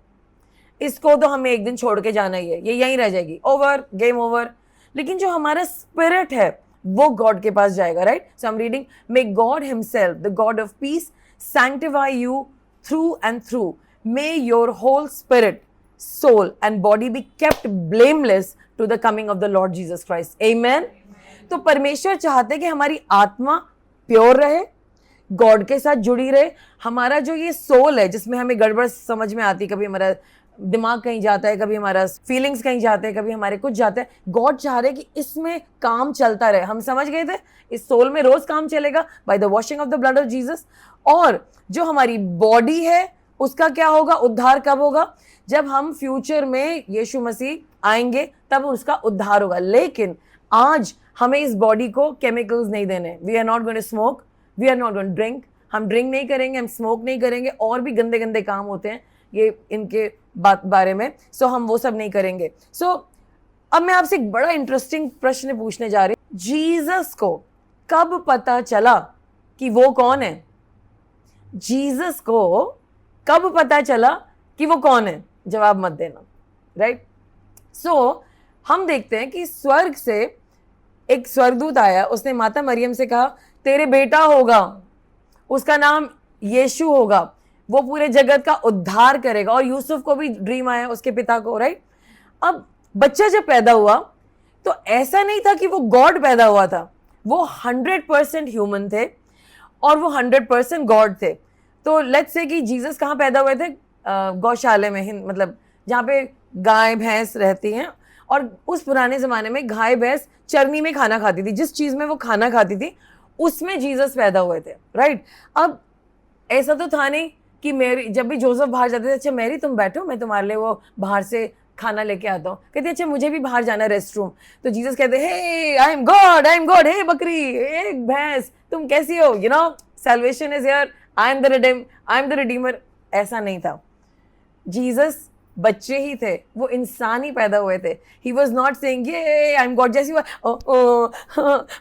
इसको तो हमें एक दिन छोड़ के जाना ही है, ये यहीं रह जाएगी, ओवर, गेम ओवर। लेकिन जो हमारा स्पिरिट है वो गॉड के पास जाएगा, right? So I am reading, may God himself, the God of peace, sanctify you through and through, may your whole spirit, soul and body be kept blameless to the coming of the Lord Jesus Christ. Amen. तो परमेश्वर चाहते कि हमारी आत्मा pure रहे, God के साथ जुड़ी रहे। हमारा जो ये सोल है, जिसमें हमें गड़बड़ समझ में आती, कभी हमारा दिमाग कहीं जाता है, कभी हमारा फीलिंग्स कहीं जाते हैं, कभी हमारे कुछ जाते हैं, गॉड चाह रहे कि इसमें काम चलता रहे। हम समझ गए थे, इस सोल में रोज काम चलेगा by the washing of the blood of Jesus. और जो हमारी बॉडी है उसका क्या होगा? उद्धार कब होगा? जब हम फ्यूचर में यीशु मसीह आएंगे तब उसका उद्धार होगा। लेकिन आज हमें इस बॉडी को केमिकल्स नहीं देने। We are not going to smoke, we are not going to drink. हम ड्रिंक नहीं करेंगे, हम स्मोक नहीं करेंगे, और भी गंदे गंदे काम होते हैं ये इनके बारे में। सो हम वो सब नहीं करेंगे। सो अब मैं आपसे एक बड़ा इंटरेस्टिंग प्रश्न पूछने जा रही हूँ। जीसस को कब पता चला कि वो कौन है? जीसस को कब पता चला कि वो कौन है? जवाब मत देना, राइट? सो हम देखते हैं कि स्वर्ग से एक स्वर्गदूत आया, उसने माता मरियम से कहा तेरे बेटा होगा, उसका नाम यीशु होगा, वो पूरे जगत का उद्धार करेगा। और यूसुफ को भी ड्रीम आया, उसके पिता को, राइट? अब बच्चा जब पैदा हुआ तो ऐसा नहीं था कि वो गॉड पैदा हुआ था, वो 100% ह्यूमन थे और वो 100% गॉड थे। तो लेट्स से कि जीसस कहाँ पैदा हुए थे? गौशाले में, मतलब जहाँ पे गाय भैंस रहती हैं, और उस पुराने ज़माने में गाय भैंस चरनी में खाना खाती थी, जिस चीज़ में वो खाना खाती थी उसमें जीसस पैदा हुए थे, राइट। अब ऐसा तो था नहीं कि मेरी, जब भी जोसेफ बाहर जाते थे, अच्छा मैरी तुम बैठो, मैं तुम्हारे लिए वो बाहर से खाना लेके आता हूँ, कहते अच्छा मुझे भी बाहर जाना है रेस्ट रूम, तो जीसस कहते हे आई एम गॉड, हे बकरी, हे भैंस, तुम कैसी हो, you know salvation is here, I am the Redeemer. ऐसा नहीं था। जीसस बच्चे ही थे, वो इंसान ही पैदा हुए थे। ही वॉज नॉट सेइंग ये आई एम गॉड, जैसी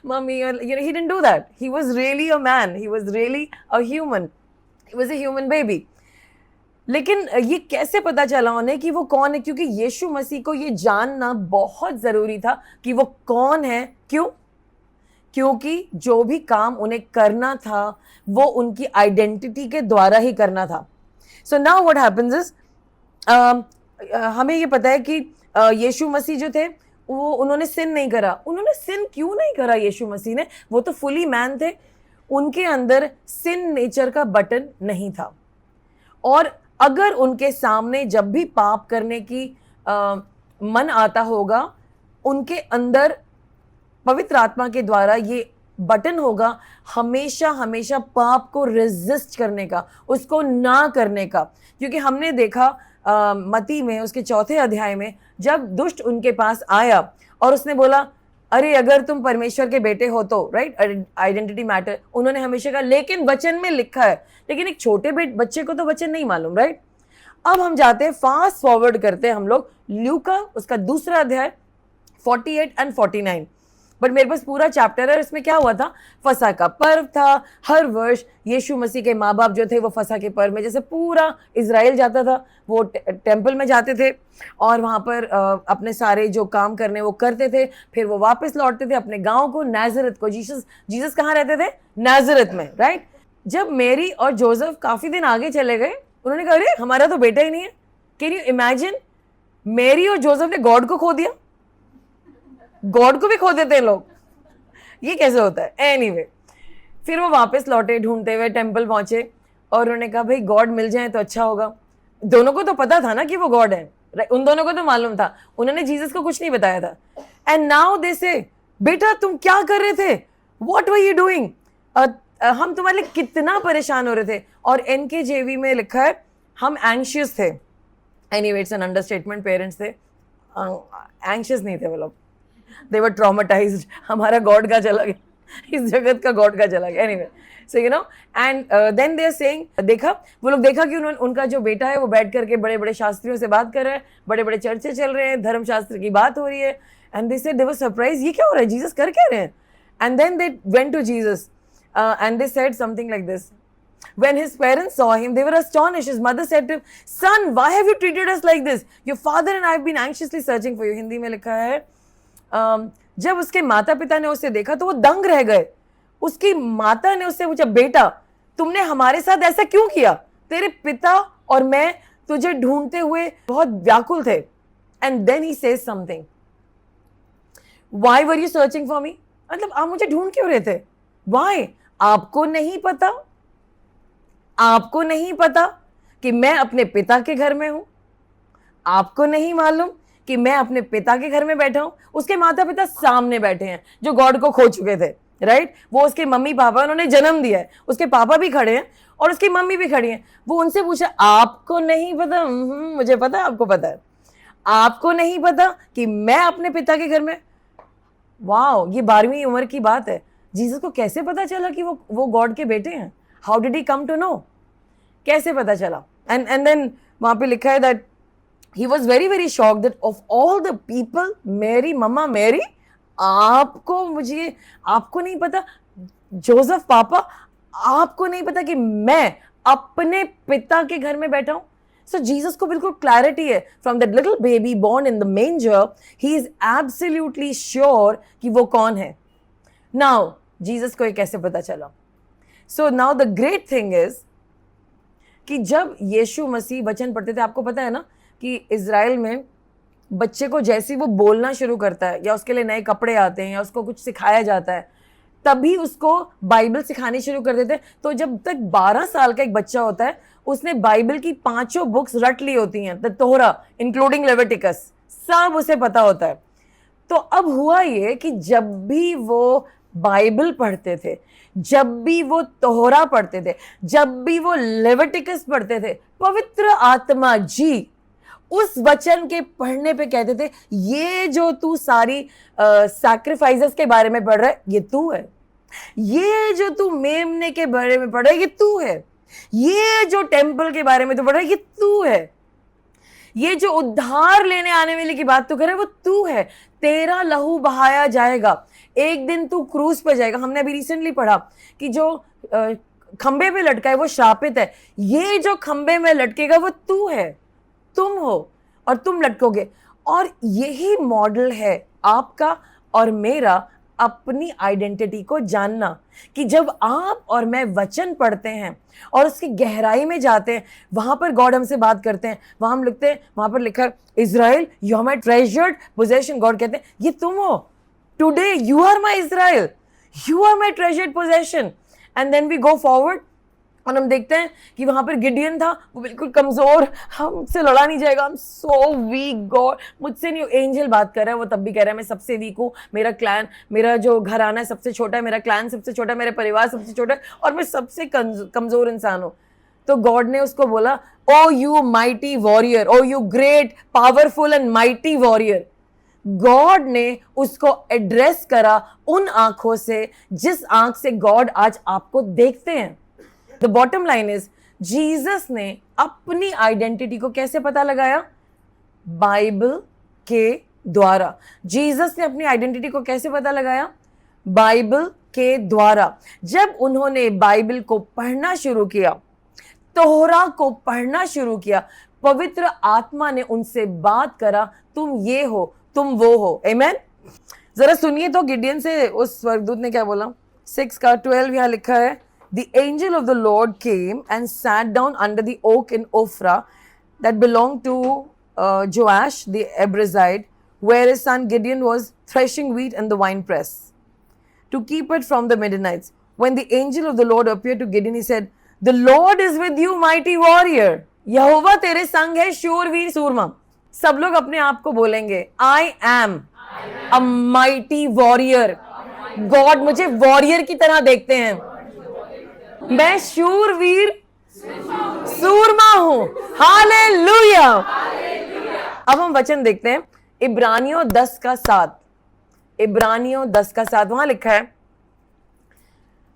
mummy, you know, he didn't do that. He was really a man, he was really a human, he was a human baby. लेकिन ये कैसे पता चला उन्हें कि वो कौन है? क्योंकि यीशु मसीह को ये जानना बहुत ज़रूरी था कि वो कौन है। क्यों? क्योंकि जो भी काम उन्हें करना था वो उनकी आइडेंटिटी के द्वारा ही करना था। So now what happens is, हमें ये पता है कि यीशु मसीह जो थे वो, उन्होंने सिन नहीं करा। उन्होंने सिन क्यों नहीं करा यीशु मसीह ने? वो तो फुली मैन थे, उनके अंदर सिन नेचर का बटन नहीं था। और अगर उनके सामने जब भी पाप करने की मन आता होगा, उनके अंदर पवित्र आत्मा के द्वारा ये बटन होगा हमेशा हमेशा पाप को रेजिस्ट करने का, उसको ना करने का। क्योंकि हमने देखा मती में उसके 4 अध्याय में, जब दुष्ट उनके पास आया और उसने बोला अरे अगर तुम परमेश्वर के बेटे हो तो, राइट, आइडेंटिटी मैटर, उन्होंने हमेशा कहा लेकिन वचन में लिखा है। लेकिन एक छोटे बच्चे को तो वचन नहीं मालूम, राइट। अब हम जाते हैं, फास्ट फॉरवर्ड करते हैं हम लोग लूका उसका 2 अध्याय 48 एंड 49। बट मेरे पास पूरा चैप्टर है। इसमें क्या हुआ था? फसह का पर्व था। हर वर्ष यीशु मसीह के माँ बाप जो थे वो फसह के पर्व में, जैसे पूरा इजराइल जाता था, वो टेम्पल में जाते थे और वहाँ पर अपने सारे जो काम करने वो करते थे, फिर वो वापस लौटते थे अपने गाँव को, नाजरत को। जीसस कहाँ रहते थे? नाजरत में, राइट। जब मेरी और जोसेफ काफ़ी दिन आगे चले गए, उन्होंने कहा अरे हमारा तो बेटा ही नहीं है। कैन यू इमेजिन, मेरी और जोसेफ ने गॉड को खो दिया। गॉड को भी खो देते हैं लोग, ये कैसे होता है? एनीवे, फिर वो वापस लौटे ढूंढते हुए, टेंपल पहुंचे और उन्होंने कहा भाई गॉड मिल जाए तो अच्छा होगा। दोनों को तो पता था ना कि वो गॉड है, उन दोनों को तो मालूम था, उन्होंने जीसस को कुछ नहीं बताया था। एंड नाउ दे से बेटा तुम क्या कर रहे थे? What were you doing? हम तुम्हारे लिए कितना परेशान हो रहे थे। और NKJV में लिखा है हम एंशियस थे। Anyway, it's an understatement. Parents थे, एंशियस नहीं थे वो लोग, they were traumatized। हमारा गॉड का चला गया, इस जगत का गॉड का चला गया। Anyway, so you know, and then they are saying, देखा वो लोग, देखा कि उनका जो बेटा है वो बैठ करके बड़े बड़े शास्त्रियों से बात कर रहा है, बड़े बड़े चर्चे चल रहे हैं, धर्मशास्त्र की बात हो रही है। And they said, they were surprise, ये क्या हो रहा है? जीसस कर क्या रहे हैं? And then they went to Jesus and they said something like this. When his parents saw him, they were astonished. His mother said to him, son, why have you treated us like this? Your father and I have been anxiously searching for you. Hindi में लिखा है, जब उसके माता पिता ने उसे देखा तो वो दंग रह गए। उसकी माता ने उससे पूछा, बेटा तुमने हमारे साथ ऐसा क्यों किया? तेरे पिता और मैं तुझे ढूंढते हुए बहुत व्याकुल थे। And then he says something, why were you searching for me? मतलब आप मुझे ढूंढ क्यों रहे थे? व्हाई? आपको नहीं पता? आपको नहीं पता कि मैं अपने पिता के घर में हूं? आपको नहीं मालूम कि मैं अपने पिता के घर में बैठा हूं? उसके माता पिता सामने बैठे हैं जो गॉड को खो चुके थे, राइट। वो उसके मम्मी पापा, उन्होंने जन्म दिया है, उसके पापा भी खड़े हैं और उसकी मम्मी भी खड़ी है। वो उनसे पूछा, आपको नहीं पता? मुझे पता है आपको पता है। आपको नहीं पता कि मैं अपने पिता के घर में? वाओ, ये 12वीं उम्र की बात है। जीसस को कैसे पता चला कि वो गॉड के बेटे हैं? How did he come to know? कैसे पता चला? एंड देन वहां पे लिखा है that he was very very shocked that of all the people, मेरी मम्मा मेरी, आपको नहीं पता? जोसेफ पापा, आपको नहीं पता कि मैं अपने पिता के घर में बैठा हूं? सो जीसस को बिल्कुल क्लैरिटी है, from that little baby born in the manger, he is absolutely sure कि वो कौन है। नाउ जीसस को ये कैसे पता चला? So now the great thing is कि जब यीशु मसीह वचन पढ़ते थे, आपको पता है ना कि इज़राइल में बच्चे को जैसे वो बोलना शुरू करता है या उसके लिए नए कपड़े आते हैं या उसको कुछ सिखाया जाता है, तभी उसको बाइबल सिखानी शुरू कर देते हैं। तो जब तक 12 साल का एक बच्चा होता है, उसने बाइबल की 5 बुक्स रट ली होती हैं, द तोहरा इंक्लूडिंग लेविटिकस, सब उसे पता होता है। तो अब हुआ ये कि जब भी वो बाइबल पढ़ते थे, जब भी वो तोहरा पढ़ते थे, जब भी वो लेविटिकस पढ़ते थे, पवित्र आत्मा जी उस वचन के पढ़ने पे कहते थे, ये जो तू सारी सैक्रिफाइसेस के बारे में पढ़ रहा है, ये तू है। ये जो तू मेमने के बारे में पढ़ रहा है, ये तू है। ये जो टेम्पल के बारे में तू पढ़ रहा है, ये तू है। ये जो उद्धार लेने आने वाले की बात तू कर रहा है, वो तू है। तेरा लहू बहाया जाएगा, एक दिन तू क्रूज पे जाएगा। हमने अभी रिसेंटली पढ़ा कि जो खंबे पे लटका है वो श्रापित है। ये जो खंबे में लटकेगा वो तू है, तुम हो, और तुम लटकोगे। और यही मॉडल है आपका और मेरा अपनी आइडेंटिटी को जानना, कि जब आप और मैं वचन पढ़ते हैं और उसकी गहराई में जाते हैं, वहां पर गॉड हमसे बात करते हैं। वहां हम लिखते हैं, वहां पर लिखा है, Israel you are my treasured possession. God कहते हैं, ये तुम हो, today you are my Israel, you are my treasured possession. And then we go forward और हम देखते हैं कि वहां पर गिडियन था, वो बिल्कुल कमजोर, हमसे लड़ा नहीं जाएगा, हम सो वीक, गॉड मुझसे नहीं। एंजल बात कर रहा है, वो तब भी कह रहा है मैं सबसे वीक हूँ, मेरा क्लैन, मेरा जो घराना है सबसे छोटा है, मेरा क्लैन सबसे छोटा है, मेरा परिवार सबसे छोटा है, और मैं सबसे कमजोर इंसान हूँ। तो गॉड ने उसको बोला, o you mighty warrior, o you great powerful and mighty warrior. God ने उसको एड्रेस करा उन आंखों से जिस आंख से गॉड आज आपको देखते हैं। The bottom line is, Jesus ने अपनी आइडेंटिटी को कैसे पता लगाया? बाइबल के द्वारा। जीसस ने अपनी आइडेंटिटी को कैसे पता लगाया? बाइबल के द्वारा। जब उन्होंने बाइबल को पढ़ना शुरू किया, तोहरा को पढ़ना शुरू किया, पवित्र आत्मा ने उनसे बात करा, तुम ये हो, तुम वो हो। आमीन। जरा सुनिए तो गिडियन से उस स्वर्गदूत ने क्या बोला। 6:12 यहां लिखा है, The angel of the Lord came and sat down under the oak in Ophrah that belonged to Joash the Abiezrite, where his son Gideon was threshing wheat in the winepress to keep it from the Midianites. When the angel of the Lord appeared to Gideon, he said, The Lord is with you, mighty warrior. यहोवा तेरे संग है, शूरवीर सूरमा। सब लोग अपने आप को बोलेंगे, I am a mighty warrior. God मुझे वॉरियर की तरह देखते हैं, मैं शूरवीर सूरमा हूं। हालेलुया। अब हम वचन देखते हैं, इब्रानियों 10:7। इब्रानियों 10:7 वहां लिखा है,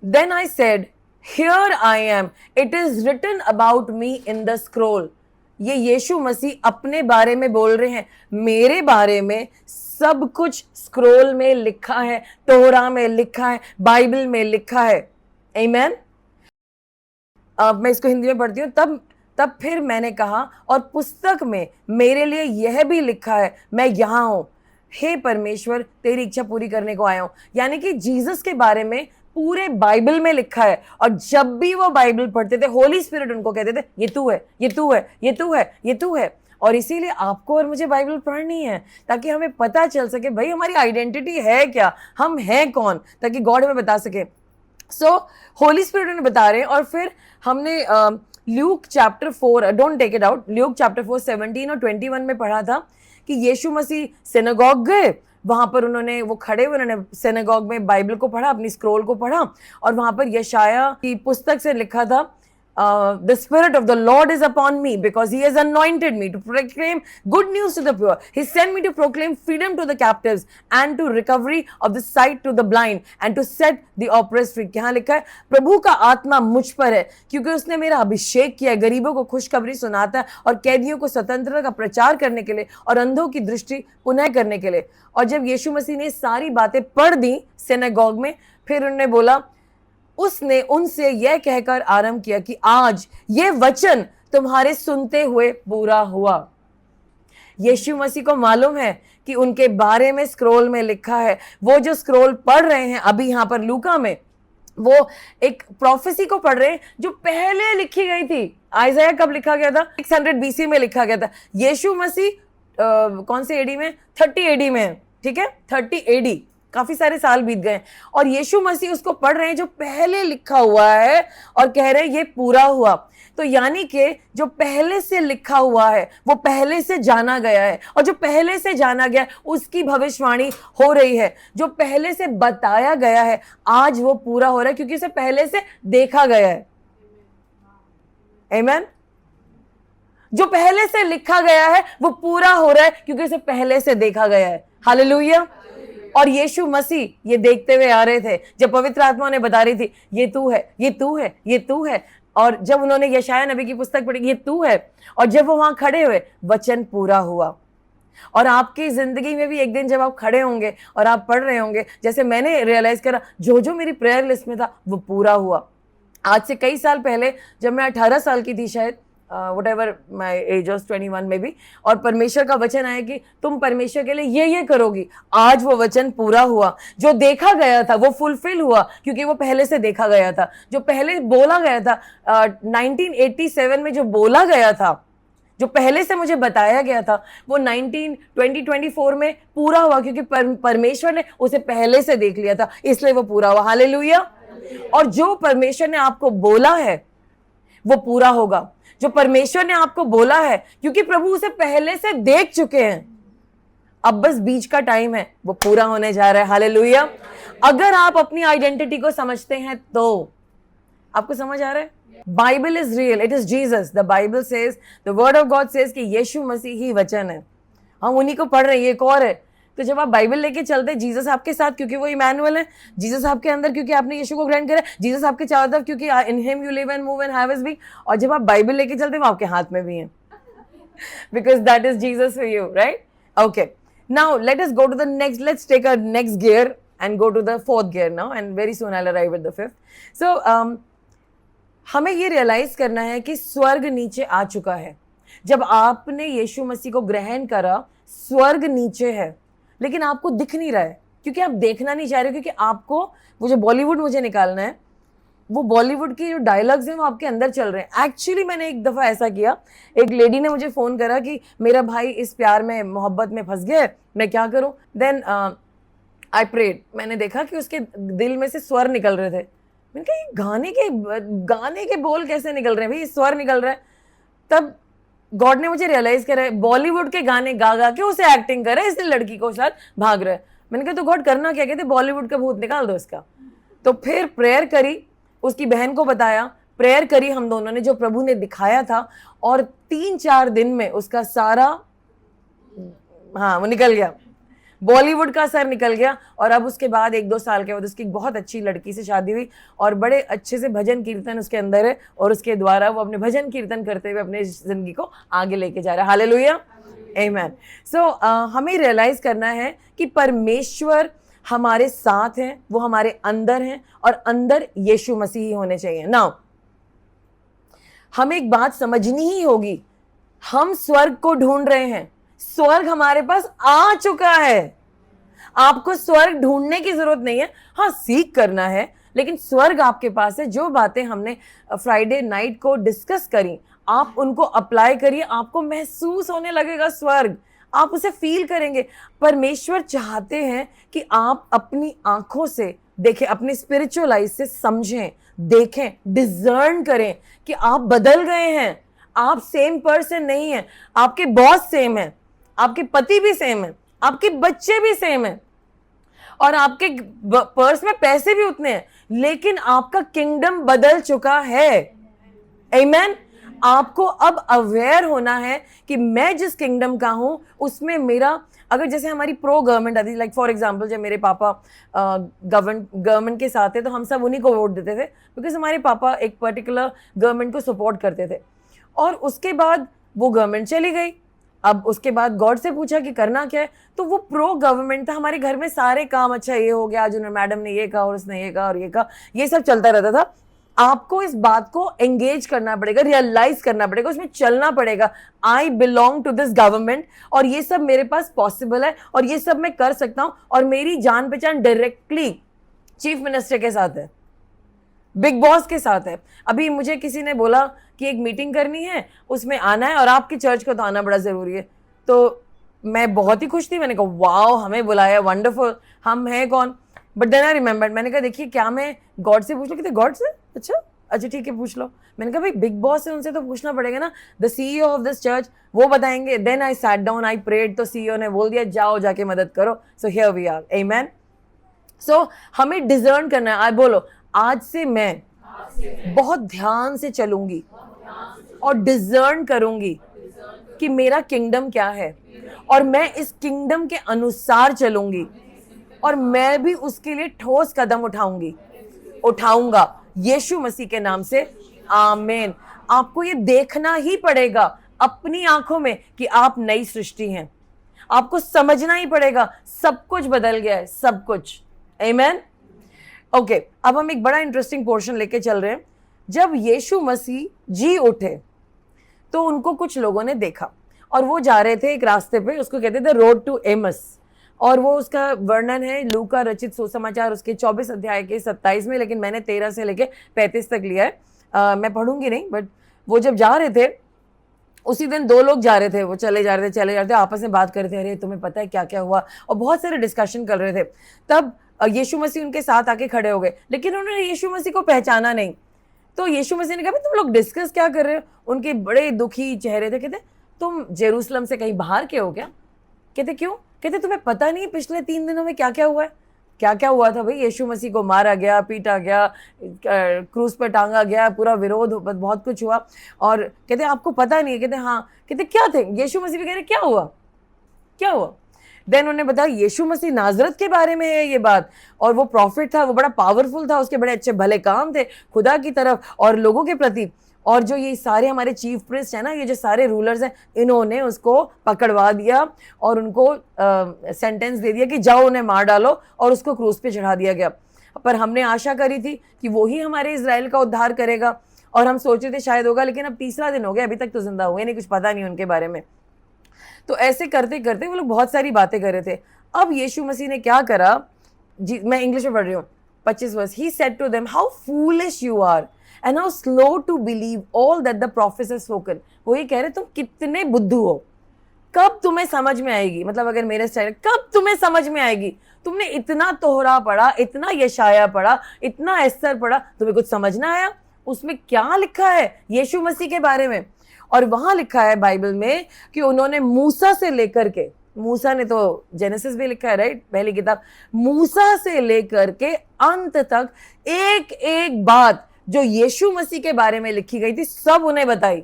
Then I said, Here I am, it is written about me in the scroll. ये यीशु मसीह अपने बारे में बोल रहे हैं, मेरे बारे में सब कुछ स्क्रोल में लिखा है, तोरा में लिखा है, बाइबल में लिखा है। आमीन। अब मैं इसको हिंदी में पढ़ती हूँ। तब फिर मैंने कहा, और पुस्तक में मेरे लिए यह भी लिखा है, मैं यहाँ हूँ, हे परमेश्वर तेरी इच्छा पूरी करने को आया हूँ। यानी कि जीसस के बारे में पूरे बाइबल में लिखा है, और जब भी वो बाइबल पढ़ते थे, होली स्पिरिट उनको कहते थे, ये तू है, ये तू है, ये तू है, ये तू है। और इसीलिए आपको और मुझे बाइबल पढ़नी है, ताकि हमें पता चल सके भाई हमारी आइडेंटिटी है क्या, हम हैं कौन, ताकि गॉड हमें बता सके। सो होली स्पिरिट उन्हें बता रहे हैं। और फिर हमने Luke chapter 4, don't take it out, Luke chapter 4 17 और 21 में पढ़ा था कि यीशु मसीह सिनेगॉग गए, वहां पर उन्होंने वो खड़े हुए, उन्होंने सिनेगॉग में बाइबल को पढ़ा, अपनी स्क्रोल को पढ़ा, और वहां पर यशाया की पुस्तक से लिखा था, The Spirit of the Lord is upon me because He has anointed me to proclaim good news to the poor. He sent me to proclaim freedom to the captives and to recovery of the sight to the blind and to set the oppressed free. यहाँ लिखा है, प्रभु का आत्मा मुझ पर है क्योंकि उसने मेरा अभिषेक किया, गरीबों को खुशखबरी सुनाता है और कैदियों को स्वतंत्रता का प्रचार करने के लिए और अंधों की दृष्टि पुनः करने के लिए। और जब यीशु मसीह ने सारी बातें पढ़ दी सिनेगॉग में, फिर उन्होंने बोला, उसने उनसे यह कहकर आरंभ किया कि आज ये वचन तुम्हारे सुनते हुए पूरा हुआ। यीशु मसीह को मालूम है कि उनके बारे में स्क्रोल में लिखा है। वो जो स्क्रोल पढ़ रहे हैं अभी यहाँ पर लूका में, वो एक प्रोफेसी को पढ़ रहे हैं जो पहले लिखी गई थी। आइज़ाया कब लिखा गया था? 600 BC में लिखा गया था। यीशु मसीह कौन से एडी में? 30 AD में, ठीक है, 30 AD काफी सारे साल बीत गए और यीशु मसीह उसको पढ़ रहे हैं जो पहले लिखा हुआ है और कह रहे हैं ये पूरा हुआ। तो यानी कि जो पहले से लिखा हुआ है वो पहले से जाना गया है, और जो पहले से जाना गया उसकी भविष्यवाणी हो रही है। जो पहले से बताया गया है आज वो पूरा हो रहा है, क्योंकि उसे पहले से देखा गया है। आमीन। जो पहले से लिखा गया है वो पूरा हो रहा है क्योंकि उसे पहले से देखा गया है। हालेलुया। और यीशु मसीह ये देखते हुए आ रहे थे जब पवित्र आत्मा ने बता रही थी ये तू है, ये तू है, ये तू है। और जब उन्होंने यशायाह नबी की पुस्तक पढ़ी ये तू है, और जब वो वहां खड़े हुए वचन पूरा हुआ। और आपकी जिंदगी में भी एक दिन जब आप खड़े होंगे और आप पढ़ रहे होंगे, जैसे मैंने रियलाइज करा जो जो मेरी प्रेयर लिस्ट में था वो पूरा हुआ। आज से कई साल पहले जब मैं 18 साल की थी शायद, what ever my age was 21 में भी, और परमेश्वर का वचन आया कि तुम परमेश्वर के लिए ये करोगी। आज वो वचन पूरा हुआ। जो देखा गया था वो फुलफिल हुआ क्योंकि वो पहले से देखा गया था। जो पहले बोला गया था 1987 में, जो बोला गया था, जो पहले से मुझे बताया गया था, वो 2024 में पूरा हुआ क्योंकि परमेश्वर ने उसे पहले से देख लिया था, इसलिए वो पूरा हुआ। हालेलुया। और जो परमेश्वर ने आपको बोला है वो पूरा होगा। जो परमेश्वर ने आपको बोला है, क्योंकि प्रभु उसे पहले से देख चुके हैं, अब बस बीच का टाइम है, वो पूरा होने जा रहा है। हालेलुया। अगर आप अपनी आइडेंटिटी को समझते हैं तो आपको समझ आ रहा है, Bible is real, it is Jesus. The Bible says, the word of God says कि यीशु मसीह ही वचन है। हम उन्हीं को पढ़ रहे हैं, ये एक और है। तो जब आप बाइबल लेके चलते, जीसस आपके साथ क्योंकि वो इमैनुअल है, जीसस आपके अंदर क्योंकि आपने यीशु को ग्रहण करा, जीसस आपके चारों तरफ क्योंकि in him you live and move and have his being. और जब आप बाइबल लेके चलते वो आपके हाथ में भी है, because that is Jesus for you, right? Okay, now let us go to the next, let's take a next gear and go to the fourth gear now, and very soon I will arrive at the fifth. So हमें ये realise करना है कि स्वर्ग नीचे आ चुका है। जब आपने यीशु मसीह को ग्रहण करा, स्वर्ग नीचे है, लेकिन आपको दिख नहीं रहा है क्योंकि आप देखना नहीं चाह रहे, क्योंकि आपको वो जो बॉलीवुड मुझे निकालना है, वो बॉलीवुड के जो डायलॉग्स हैं वो आपके अंदर चल रहे हैं। एक्चुअली मैंने एक दफ़ा ऐसा किया, एक लेडी ने मुझे फ़ोन करा कि मेरा भाई इस प्यार में, मोहब्बत में फंस गया है, मैं क्या करूं। देन आई प्रेड, मैंने देखा कि उसके दिल में से स्वर निकल रहे थे। मैंने कहा ये गाने के बोल कैसे निकल रहे हैं भाई, स्वर निकल रहा है। तब गॉड ने मुझे रियलाइज करा है बॉलीवुड के गाने गा गा के उसे एक्टिंग कर रहा है, इसलिए लड़की को साथ भाग रहा है। मैंने कहा तो गॉड करना क्या, कहते बॉलीवुड का भूत निकाल दो इसका। तो फिर प्रेयर करी, उसकी बहन को बताया, प्रेयर करी हम दोनों ने, जो प्रभु ने दिखाया था, और 3-4 दिन में उसका सारा, हाँ वो निकल गया, बॉलीवुड का असर निकल गया। और अब उसके बाद 1-2 साल के बाद उसकी बहुत अच्छी लड़की से शादी हुई और बड़े अच्छे से भजन कीर्तन उसके अंदर है, और उसके द्वारा वो अपने भजन कीर्तन करते हुए अपने जिंदगी को आगे लेके जा रहा है। हालेलुया, आमीन। सो हमें रियलाइज करना है कि परमेश्वर हमारे साथ हैं, वो हमारे अंदर हैं, और अंदर यीशु मसीह ही होने चाहिए। नाउ हमें एक बात समझनी ही होगी, हम स्वर्ग को ढूंढ रहे हैं, स्वर्ग हमारे पास आ चुका है। आपको स्वर्ग ढूंढने की जरूरत नहीं है, हाँ सीख करना है, लेकिन स्वर्ग आपके पास है। जो बातें हमने फ्राइडे नाइट को डिस्कस करी, आप उनको अप्लाई करिए, आपको महसूस होने लगेगा स्वर्ग, आप उसे फील करेंगे। परमेश्वर चाहते हैं कि आप अपनी आंखों से देखें, अपनी स्पिरिचुअल आइज से समझें, देखें, डिजर्न करें कि आप बदल गए हैं, आप सेम पर्सन नहीं है। आपके बॉस सेम है, आपके पति भी सेम है, आपके बच्चे भी सेम है, और आपके पर्स में पैसे भी उतने हैं, लेकिन आपका किंगडम बदल चुका है। आमीन। आपको अब अवेयर होना है कि मैं जिस किंगडम का हूं उसमें मेरा, अगर जैसे हमारी प्रो गवर्नमेंट आती, लाइक फॉर एग्जांपल जब मेरे पापा गवर्नमेंट के साथ थे तो हम सब उन्हीं को वोट देते थे, बिकॉज हमारे पापा एक पर्टिकुलर गवर्नमेंट को सपोर्ट करते थे। और उसके बाद वो गवर्नमेंट चली गई, अब उसके बाद गॉड से पूछा कि करना क्या है, तो वो प्रो गवर्नमेंट था। हमारे घर में सारे काम, अच्छा ये हो गया, आज उन्होंने मैडम ने ये कहा और उसने ये कहा और ये कहा, ये सब चलता रहता था। आपको इस बात को एंगेज करना पड़ेगा, रियलाइज करना पड़ेगा, उसमें चलना पड़ेगा। I belong to this government, और ये सब मेरे पास पॉसिबल है, और ये सब मैं कर सकता हूं, और मेरी जान पहचान डायरेक्टली चीफ मिनिस्टर के साथ है, बिग बॉस के साथ है। अभी मुझे किसी ने बोला कि एक मीटिंग करनी है, उसमें आना है, और आपकी चर्च को तो आना बड़ा जरूरी है। तो मैं बहुत ही खुश थी, मैंने कहा वाओ हमें बुलाया, वंडरफुल, हम हैं कौन। बट देन आई रिमेंबर्ड, मैंने कहा देखिए क्या मैं गॉड से पूछ लूँ? कहते गॉड से? अच्छा अच्छा ठीक है पूछ लो। मैंने कहा भाई बिग बॉस है, उनसे तो पूछना पड़ेगा ना, the CEO of this church, वो बताएंगे। Then I sat down, I prayed, तो सीईओ ने बोल दिया जाओ जाके मदद करो। So here we are, amen. सो हमें डिजर्न करना है। आज बोलो, आज से मैं बहुत ध्यान से चलूंगी और डिजर्न करूंगी कि मेरा किंगडम क्या है, और मैं इस किंगडम के अनुसार चलूंगी, और मैं भी उसके लिए ठोस कदम उठाऊंगा यीशु मसीह के नाम से, आमीन। आपको ये देखना ही पड़ेगा अपनी आंखों में कि आप नई सृष्टि हैं। आपको समझना ही पड़ेगा सब कुछ बदल गया है, सब कुछ, आमीन। ओके, अब हम एक बड़ा इंटरेस्टिंग पोर्शन लेके चल रहे हैं। जब यीशु मसीह जी उठे तो उनको कुछ लोगों ने देखा, और वो जा रहे थे एक रास्ते पे, उसको कहते थे रोड टू एमस, और वो उसका वर्णन है लूका रचित सुसमाचार उसके 24 अध्याय के 27 में, लेकिन मैंने 13 से लेके 35 तक लिया है। मैं पढ़ूंगी नहीं, बट वो जब जा रहे थे उसी दिन दो लोग जा रहे थे, वो चले जा रहे थे, आपस में बात कर रहे थे, अरे तुम्हें पता है क्या क्या हुआ, और बहुत सारे डिस्कशन कर रहे थे। तब यीशु मसीह उनके साथ आके खड़े हो गए, लेकिन उन्होंने यीशु मसीह को पहचाना नहीं। तो यीशु मसीह ने कहा तुम लोग डिस्कस क्या कर रहे हो? उनके बड़े दुखी चेहरे थे। कहते तुम जेरूसलम से कहीं बाहर के हो क्या? कहते क्यों? कहते तुम्हें पता नहीं पिछले 3 दिनों में क्या क्या हुआ है? क्या क्या हुआ था भाई? यीशु मसीह को मारा गया, पीटा गया, क्रूस पर टांगा गया, पूरा विरोध, बहुत कुछ हुआ। और कहते आपको पता नहीं है? कहते हाँ। कहते क्या थे? यीशु मसीह भी कह रहे क्या हुआ, क्या हुआ? देन उन्होंने बताया यीशु मसीह नाजरत के बारे में है ये बात, और वो प्रॉफिट था, वो बड़ा पावरफुल था, उसके बड़े अच्छे भले काम थे खुदा की तरफ और लोगों के प्रति। और जो ये सारे हमारे चीफ प्रिस्ट है ना, ये जो सारे रूलर्स हैं, इन्होंने उसको पकड़वा दिया और उनको सेंटेंस दे दिया कि जाओ उन्हें मार डालो, और उसको क्रूस पे चढ़ा दिया गया। पर हमने आशा करी थी कि वो ही हमारे इजराइल का उद्धार करेगा, और हम सोचे थे शायद होगा, लेकिन अब 3रा दिन हो गया, अभी तक तो जिंदा हुए नहीं, कुछ पता नहीं उनके बारे में। तो ऐसे करते करते वो लोग बहुत सारी बातें कर रहे थे। अब यीशु मसीह ने क्या करा जी, मैं इंग्लिश में पढ़ रही हूँ, 25 verse. He said to them how foolish you are and how slow to believe all that the prophets have spoken. वो ये कह रहे तुम कितने बुद्धू हो, कब तुम्हें समझ में आएगी, मतलब अगर मेरे स्टाइल, कब तुम्हें समझ में आएगी? तुमने इतना तोहरा पढ़ा, इतना यशाया पढ़ा, इतना एस्तर पढ़ा, तुम्हें कुछ समझ ना आया उसमें क्या लिखा है यीशु मसीह के बारे में? और वहां लिखा है बाइबल में कि उन्होंने मूसा से लेकर के, मूसा ने तो जेनेसिस भी लिखा है राइट, पहली किताब, मूसा से लेकर के अंत तक एक एक बात जो यीशु मसीह के बारे में लिखी गई थी सब उन्हें बताई।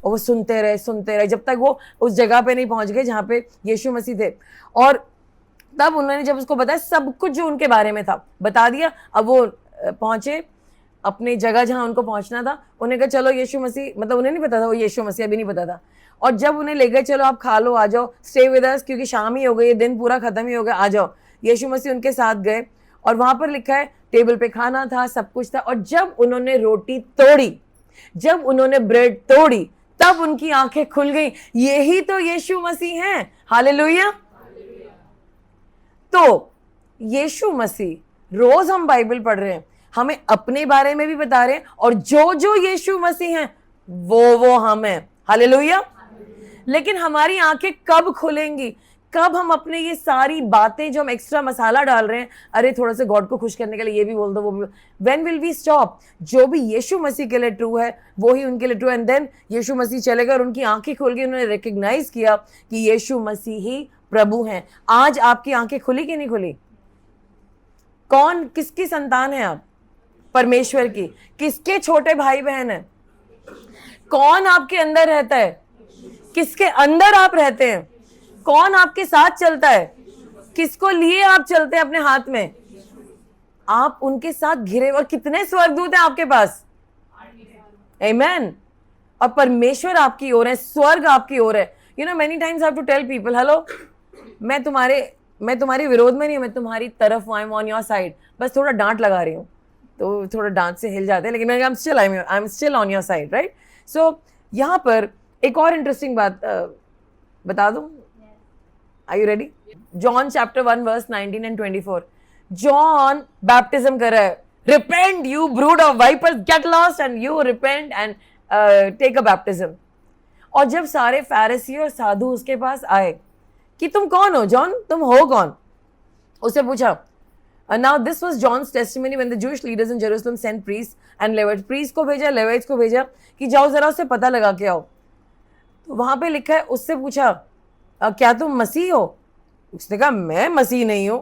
और वो सुनते रहे जब तक वो उस जगह पे नहीं पहुंच गए जहां पे यीशु मसीह थे। और तब उन्होंने जब उसको बताया सब कुछ जो उनके बारे में था बता दिया। अब वो पहुंचे अपनी जगह जहां उनको पहुंचना था, उन्हें कहा चलो यीशु मसीह, मतलब उन्हें नहीं पता था वो यीशु मसीह अभी नहीं पता था। और जब उन्हें ले गए चलो आप खा लो, आ जाओ, स्टे विद अस, क्योंकि शाम ही हो गई, दिन पूरा खत्म ही हो गया, आ जाओ। यीशु मसीह उनके साथ गए, और वहां पर लिखा है टेबल पे खाना था, सब कुछ था। और जब उन्होंने रोटी तोड़ी, जब उन्होंने ब्रेड तोड़ी, तब उनकी आंखें खुल गई। यही तो यीशु मसीह हैं, हालेलुया। तो यीशु मसीह, रोज हम बाइबल पढ़ रहे हैं, हमें अपने बारे में भी बता रहे हैं, और जो जो यीशु मसीह हैं वो हम हैं, हालेलुया। लेकिन हमारी आंखें कब खुलेंगी? कब हम अपने ये सारी बातें जो हम एक्स्ट्रा मसाला डाल रहे हैं, अरे थोड़ा सा गॉड को खुश करने के लिए ये भी बोल दो, वो भी, व्हेन विल वी स्टॉप? जो भी यीशु मसीह के लिए ट्रू है वो ही उनके लिए ट्रू है। एंड देन यीशु मसीह चले गए और उनकी आंखें खुल गई, उन्होंने रिकग्नाइज किया कि यीशु मसीह ही प्रभु हैं। आज आपकी आंखें खुली कि नहीं खुली? कौन, किसकी संतान है आप? परमेश्वर की। किसके छोटे भाई बहन है? कौन आपके अंदर रहता है? किसके अंदर आप रहते हैं? कौन आपके साथ चलता है? किसको लिए आप चलते हैं अपने हाथ में? आप उनके साथ घिरे। और कितने स्वर्गदूत हैं आपके पास? आमेन। और परमेश्वर आपकी ओर है, स्वर्ग आपकी ओर है। You know many times I have to tell people, hello मैं तुम्हारे विरोध में नहीं, मैं तुम्हारी तरफ, I am on your side, बस थोड़ा डांट लगा रही हूँ, तो थोड़ा डांट से हिल जाते हैं, लेकिन I am still on your side, right. So यहाँ पर एक और इंटरेस्टिंग बात बता दूं, are you ready? John chapter 1 verse 19 and 24, John baptism कर रहा है, repent you brood of vipers, get lost and you repent and take a baptism. और जब सारे फैरिसी और साधु उसके पास आए कि तुम कौन हो जॉन, तुम हो कौन? उससे पूछा. Now this was John's testimony when the Jewish leaders in Jerusalem sent priests and Levites. Priests को भेजा, Levites को भेजा कि जाओ जरा उससे पता लगा के आओ. तो वहां पे लिखा है, उससे पूछा क्या तुम मसीह हो? उसने कहा मैं मसीह नहीं हूं.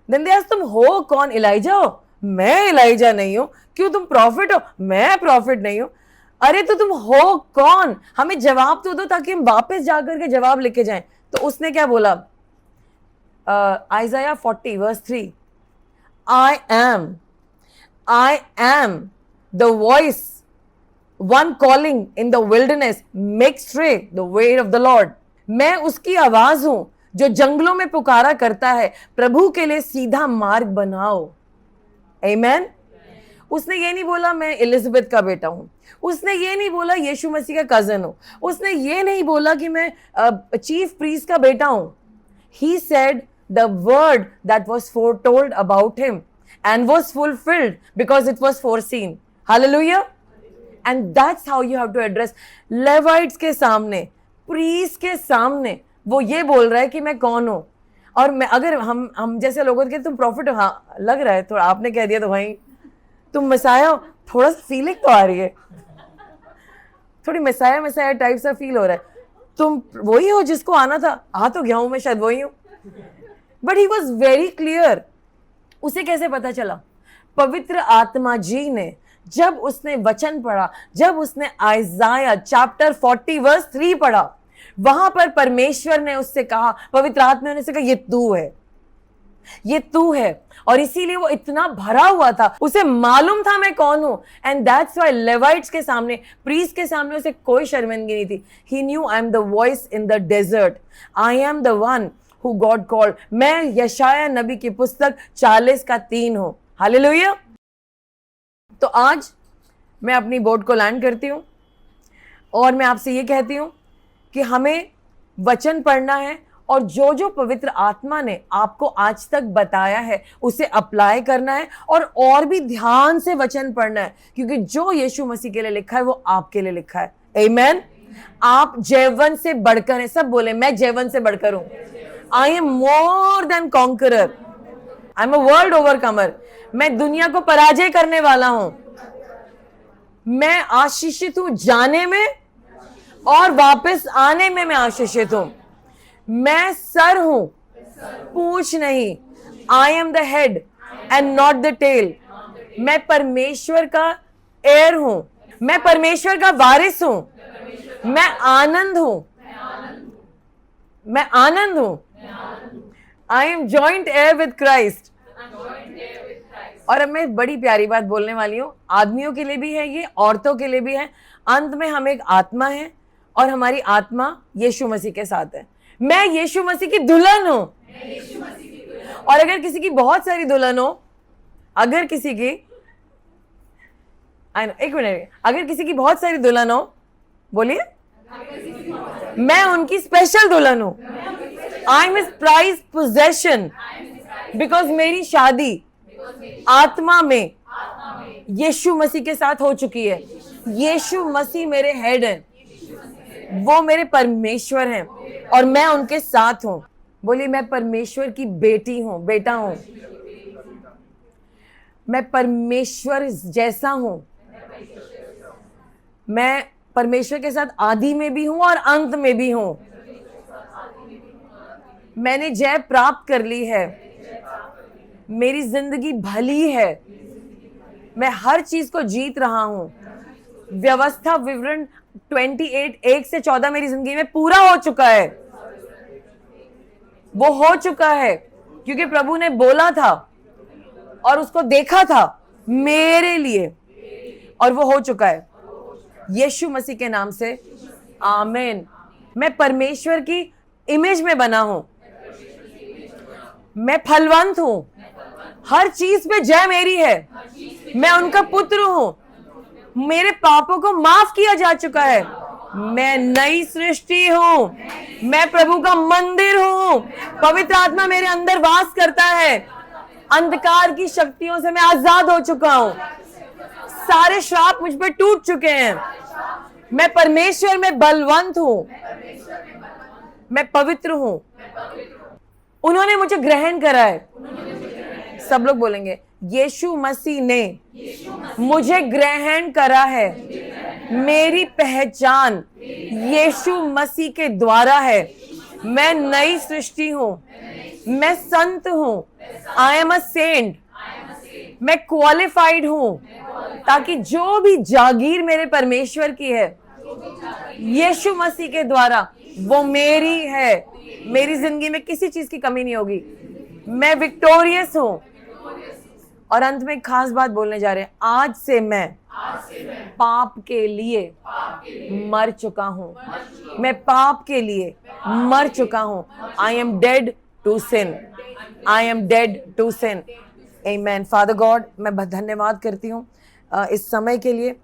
Then they asked, तुम हो कौन? इलाइजा हो? मैं इलाइजा नहीं हूं. क्यों, तुम प्रॉफिट हो? मैं प्रॉफिट नहीं हूं. अरे तो तुम हो कौन? हमें जवाब तो दो ताकि हम वापस जाकर के जवाब लेके जाएं. तो उसने क्या बोला? Isaiah 40 verse 3. I am the voice, one calling in the wilderness, make straight the way of the Lord. मैं उसकी आवाज हूं जो जंगलों में पुकारा करता है, प्रभु के लिए सीधा मार्ग बनाओ. Amen. उसने ये नहीं बोला मैं एलिजाबेथ का बेटा हूं. उसने ये नहीं बोला यीशु मसीह का कजन हूं. उसने ये नहीं बोला कि मैं चीफ प्रीस्ट का बेटा हूं. He said the word that was foretold about him and was fulfilled because it was foreseen. Hallelujah. And that's how you have to address Levites के सामने, प्रीस्ट के सामने वो ये बोल रहा है कि मैं कौन हूं. और मैं अगर हम जैसे लोगों के तुम प्रॉफिट हो, हाँ लग रहा है थोड़ा, आपने कह दिया तो भाई तुम मसाया हो, थोड़ा सा फीलिंग तो आ रही है, थोड़ी मसाया टाइप सा फील हो रहा है. तुम वही हो जिसको आना था, आ तो गया हूं मैं, शायद वही हूं. But he was very clear. उसे कैसे पता चला? पवित्र आत्मा जी ने जब उसने वचन पढ़ा, जब उसने आइजाया चैप्टर 40 वर्स 3 पढ़ा, वहां पर परमेश्वर ने उससे कहा, पवित्र आत्मा ने उससे कहा ये तू है, ये तू है. और इसीलिए वो इतना भरा हुआ था, उसे मालूम था मैं कौन हूं. एंड दैट्स व्हाई लेवाइट्स के सामने, प्रीस्ट के सामने उसे कोई शर्मिंदगी नहीं थी. He knew I am the voice in the desert, I am the one who God called. मैं यशाया नबी की पुस्तक 40:3 हूं. हालेलुया. तो आज मैं अपनी बोट को लैंड करती हूं और मैं आपसे ये कहती हूं कि हमें वचन पढ़ना है और जो जो पवित्र आत्मा ने आपको आज तक बताया है उसे अप्लाई करना है और भी ध्यान से वचन पढ़ना है, क्योंकि जो यीशु मसीह के लिए लिखा है वो आपके लिए लिखा है. आमीन. आप जयवन से बढ़कर हैं. सब बोले मैं जयवन से बढ़कर हूं. I am more than conqueror. I am a world overcomer. मैं दुनिया को पराजय करने वाला हूं. मैं आशीषित हूं जाने में और वापस आने में मैं आशीषित हूं. मैं सर हूं, पूंछ नहीं. I am the head and not the tail. मैं परमेश्वर का एयर हूं. मैं परमेश्वर का वारिस हूं. मैं आनंद हूं. मैं आनंद हूं. I M joint air with Christ. और अब मैं बड़ी प्यारी बात बोलने वाली हूं. आदमियों के लिए भी है ये, औरतों के लिए भी है. अंत में हम एक आत्मा है और हमारी आत्मा यीशु मसीह के साथ है. मैं यीशु मसीह की दुल्हन हूं. और अगर किसी की बहुत सारी दुल्हन हो, अगर किसी की एक मिनट, अगर किसी की बहुत सारी दुल्हन हो, बोलिए मैं उनकी स्पेशल दुल्हन हूं. I am his prize possession. Because मेरी शादी आत्मा में यीशु मसीह के साथ हो चुकी है. यीशु मसीह मेरे हेड हैं, वो मेरे परमेश्वर हैं और मैं उनके साथ हूं. बोलिए मैं परमेश्वर की बेटी हूं, बेटा हूं. मैं परमेश्वर जैसा हूं. मैं परमेश्वर के साथ आदि में भी हूं और अंत में भी हूं. मैंने जय प्राप्त कर ली है. मेरी जिंदगी भली है. मैं हर चीज को जीत रहा हूं. व्यवस्था विवरण 28:1-14 मेरी जिंदगी में पूरा हो चुका है. वो हो चुका है क्योंकि प्रभु ने बोला था और उसको देखा था मेरे लिए, और वो हो चुका है यीशु मसीह के नाम से. आमीन. मैं परमेश्वर की इमेज में बना हूं. मैं फलवंत हूं. हर चीज पे जय मेरी है. मैं उनका पुत्र हूं. मेरे पापों को माफ किया जा चुका है. मैं नई सृष्टि हूं. मैं प्रभु का मंदिर हूं. पवित्र आत्मा मेरे अंदर वास करता है. अंधकार की शक्तियों से मैं आजाद हो चुका हूं. सारे श्राप मुझ पर टूट चुके हैं. मैं परमेश्वर में बलवंत हूं. मैं पवित्र हूं. उन्होंने मुझे ग्रहण करा है। सब लोग बोलेंगे, यीशु मसीह ने मुझे ग्रहण करा है। मेरी पहचान यीशु मसीह के द्वारा है। मैं नई सृष्टि हूं, मैं संत हूं, आई एम अ सेंट, मैं क्वालिफाइड हूं, ताकि जो भी जागीर मेरे परमेश्वर की है यीशु मसीह के द्वारा वो मेरी है। मेरी जिंदगी में किसी चीज की कमी नहीं होगी। मैं विक्टोरियस हूं। और अंत में एक खास बात बोलने जा रहे हैं, आज से मैं पाप के लिए मर चुका हूं। मैं पाप के लिए मर चुका हूं। I am dead to sin, I am dead to sin. Amen. Father God, मैं धन्यवाद करती हूँ इस समय के लिए,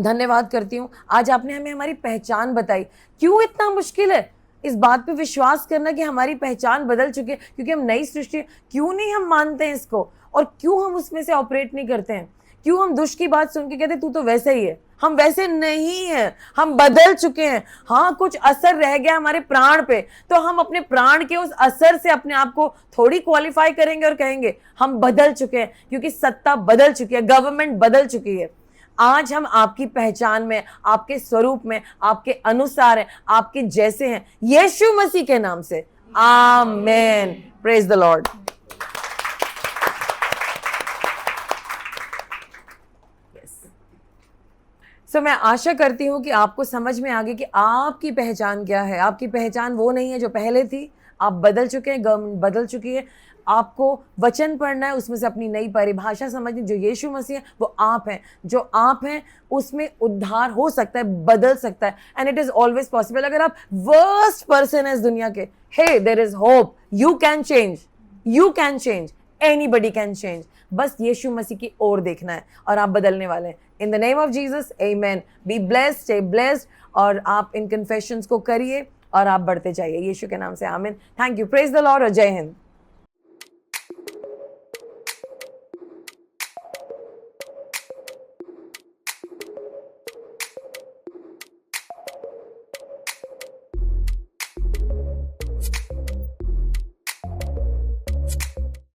धन्यवाद करती हूँ। आज आपने हमें हमारी पहचान बताई। क्यों इतना मुश्किल है इस बात पे विश्वास करना कि हमारी पहचान बदल चुकी है, क्योंकि हम नई सृष्टि। क्यों नहीं हम मानते हैं इसको, और क्यों हम उसमें से ऑपरेट नहीं करते हैं? क्यों हम दुष्ट की बात सुन के कहते तू तो वैसे ही है? हम वैसे नहीं हैं, हम बदल चुके हैं। हाँ, कुछ असर रह गया हमारे प्राण पे, तो हम अपने प्राण के उस असर से अपने आप को थोड़ी क्वालिफाई करेंगे और कहेंगे हम बदल चुके हैं, क्योंकि सत्ता बदल चुकी है, गवर्नमेंट बदल चुकी है। आज हम आपकी पहचान में, आपके स्वरूप में, आपके अनुसार हैं, आपके जैसे हैं, यीशु मसीह के नाम से। Amen. Praise the Lord. So मैं आशा करती हूँ कि आपको समझ में आ गई कि आपकी पहचान क्या है। आपकी पहचान वो नहीं है जो पहले थी। आप बदल चुके हैं, गवर्नमेंट बदल चुकी है। आपको वचन पढ़ना है, उसमें से अपनी नई परिभाषा समझनी। जो यीशु मसीह है वो आप हैं। जो आप हैं उसमें उद्धार हो सकता है, बदल सकता है, and it is always possible. अगर आप वर्स्ट पर्सन है इस दुनिया के, hey there is hope, you can change, you can change, anybody can change. बस यीशु मसीह की ओर देखना है और आप बदलने वाले हैं। In the name of Jesus, amen. Be blessed, stay blessed, और आप इन कन्फेशंस को करिए और आप बढ़ते जाइए यीशु के नाम से। आमीन। Thank you. Praise the Lord और जय हिंद।